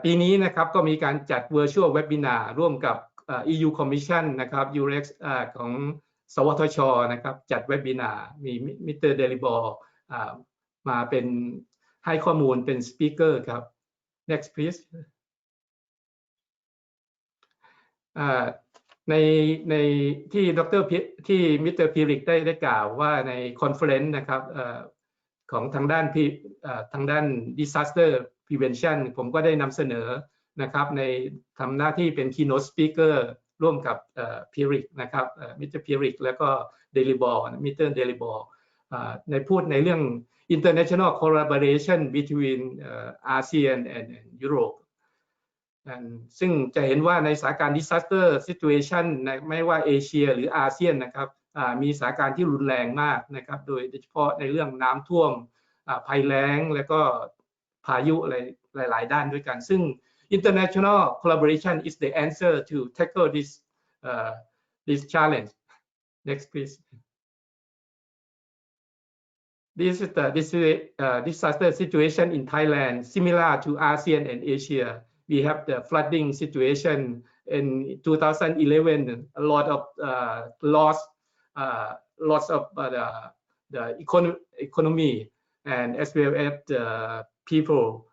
ปีนี้นะครับก็มีการจัด virtual webinar ร่วมกับ EU Commission นะครับ EURAXESS ของสวทช.นะครับจัด webinar มีมิสเตอร์เดลิบอร์มาเป็นให้ข้อมูลเป็น speaker ครับ Next please. ในที่ที่มิสเตอร์พีริกได้กล่าวว่าในคอนเฟอเรนซ์นะครับของทางด้าน disaster prevention ผมก็ได้นำเสนอนะครับในทำหน้าที่เป็น keynote speaker ร่วมกับพีริกนะครับมิสเตอร์พีริกแล้วก็เดลิบอร์มิสเตอร์เดลิบอร์ในพูดในเรื่อง international collaboration between ASEAN and Europe ซึ่งจะเห็นว่าในสถานการณ์ disaster situation ไม่ว่าเอเชียหรืออาเซียนนะครับมีสถานการณ์ที่รุนแรงมากนะครับโดยเฉพาะในเรื่องน้ำท่วมภัยแล้งและก็พายุอะไรหลายๆด้านด้วยกันซึ่ง international collaboration is the answer to tackle this challenge. Next please. This is the disaster situation in Thailand similar to ASEAN and Asia. We have the flooding situation in 2011, a lot of loss of the economy and as well as the people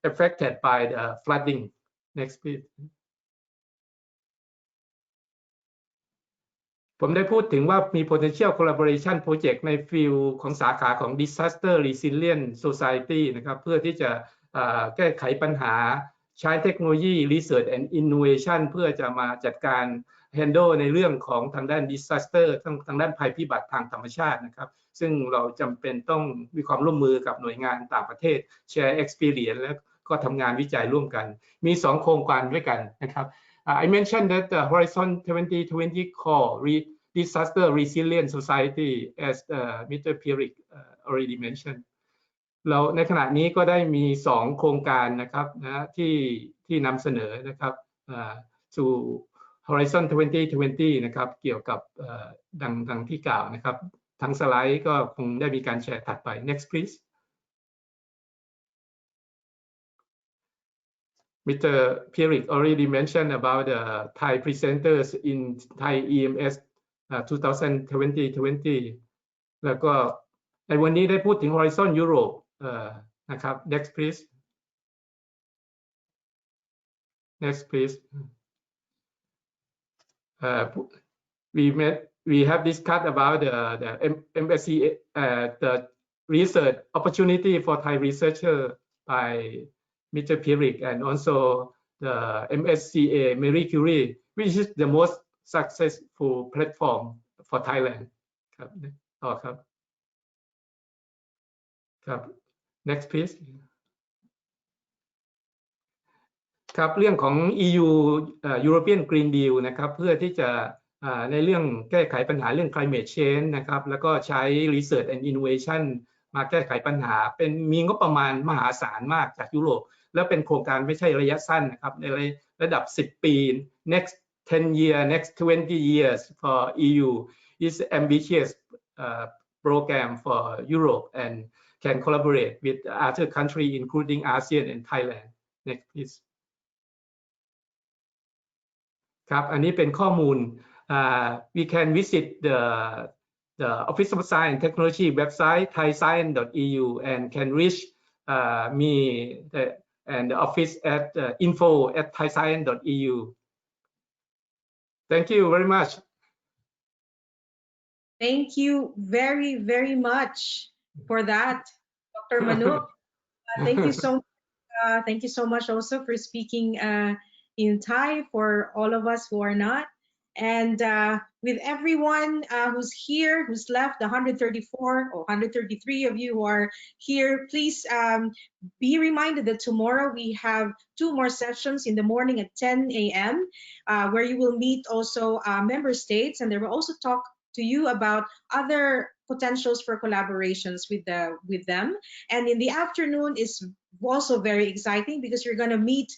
affected by the flooding. Next please. ผมได้พูดถึงว่ามี potential collaboration project ในฟิลของสาขาของ disaster resilient society นะครับเพื่อที่จะแก้ไขปัญหาใช้เทคโนโลยี research and innovation เพื่อจะมาจัดการ handle ในเรื่องของทางด้าน disaster ทางด้านภัยพิบัติทางธรรมชาตินะครับซึ่งเราจำเป็นต้องมีความร่วมมือกับหน่วยงานต่างประเทศ share experience แล้วก็ทำงานวิจัยร่วมกันมี2โครงการด้วยกันนะครับ I mentioned that the Horizon 2020 call disaster resilient society as Mr. Pierrick already mentioned เราในขณะนี้ก็ได้มี2โครงการนะครับที่นำเสนอนะครับสู่ Horizon 2020 นะครับเกี่ยวกับดังที่กล่าวนะครับทั้งสไลด์ก็คงได้มีการแชร์ถัดไป next please Mr. Pierrick already mentioned about the Thai presenters in Thai EMS 2020 แล้วก็ในวันนี้ได้พูดถึง Horizon Europe นะครับ next please next please we have discussed about the MSCA the research opportunity for Thai researcher by Mr. Pierrick and also the MSCA Marie Curie which is the most successful platform for Thailand ครับต่อครับครับ next please ครับเรื่องของ EU European Green Deal นะครับเพื่อที่จะในเรื่องแก้ไขปัญหาเรื่อง climate change นะครับแล้วก็ใช้ research and innovation มาแก้ไขปัญหามีงบประมาณมหาศาลมากจากยุโรปแล้วเป็นโครงการไม่ใช่ระยะสั้นนะครับในระดับ10 ปี next 10 year next 20 years for EU is ambitious program for Europe and can collaborate with other countries including ASEAN and Thailand next please ครับอันนี้เป็นข้อมูลwe can visit the Office of Science and Technology website thaiscience.eu and can reach me and the office at info@thaiscience.eu. Thank you very much. Thank you very, very much for that, Dr. Manop. Thank you so much also for speaking in Thai for all of us who are not. And with everyone who's here, who's left, the 134 or 133 of you who are here, please be reminded that tomorrow we have 2 more sessions in the morning at 10 a.m. Where you will meet also member states, and they will also talk to you about other potentials for collaborations with them. And in the afternoon is also very exciting because you're going to meet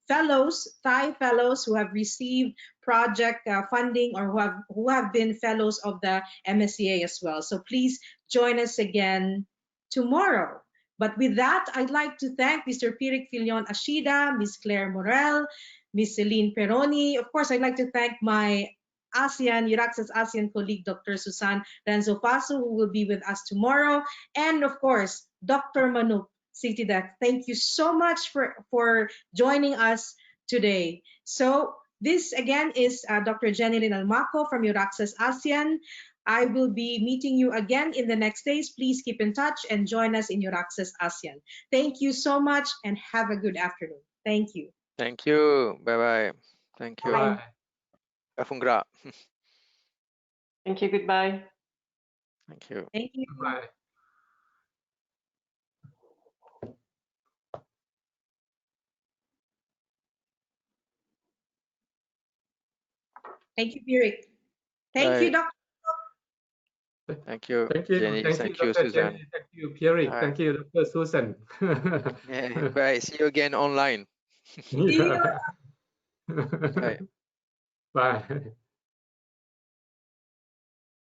fellows, Thai fellows who have received project funding or who have been fellows of the MSCA as well. So please join us again tomorrow. But with that, I'd like to thank Mr. Pierrick FILLON-ASHIDA, Ms. Claire MOREL, Ms. Céline PERONI. Of course, I'd like to thank my EURAXESS ASEAN colleague, Dr. Susan Renzo-Paso, who will be with us tomorrow. And of course, Dr. Manop, SITTIDECH, thank you so much for joining us today. So this again is Dr. Jenilyn Almaco from EURAXESS ASEAN. I will be meeting you again in the next days. Please keep in touch and join us in EURAXESS ASEAN. Thank you so much and have a good afternoon. Thank you. Thank you. Bye-bye. Thank you. Bye. Afungra. Thank you. Goodbye. Thank you. Thank you. Bye. Thank you, Pierrick. Thank you, Dr. Thank you, Thank you. Jenny. Thank you, Dr. Susan. Jenny. Thank you, Pierrick. Thank you, Dr. Susan. Yeah, bye. See you again online. Yeah. Bye. Bye.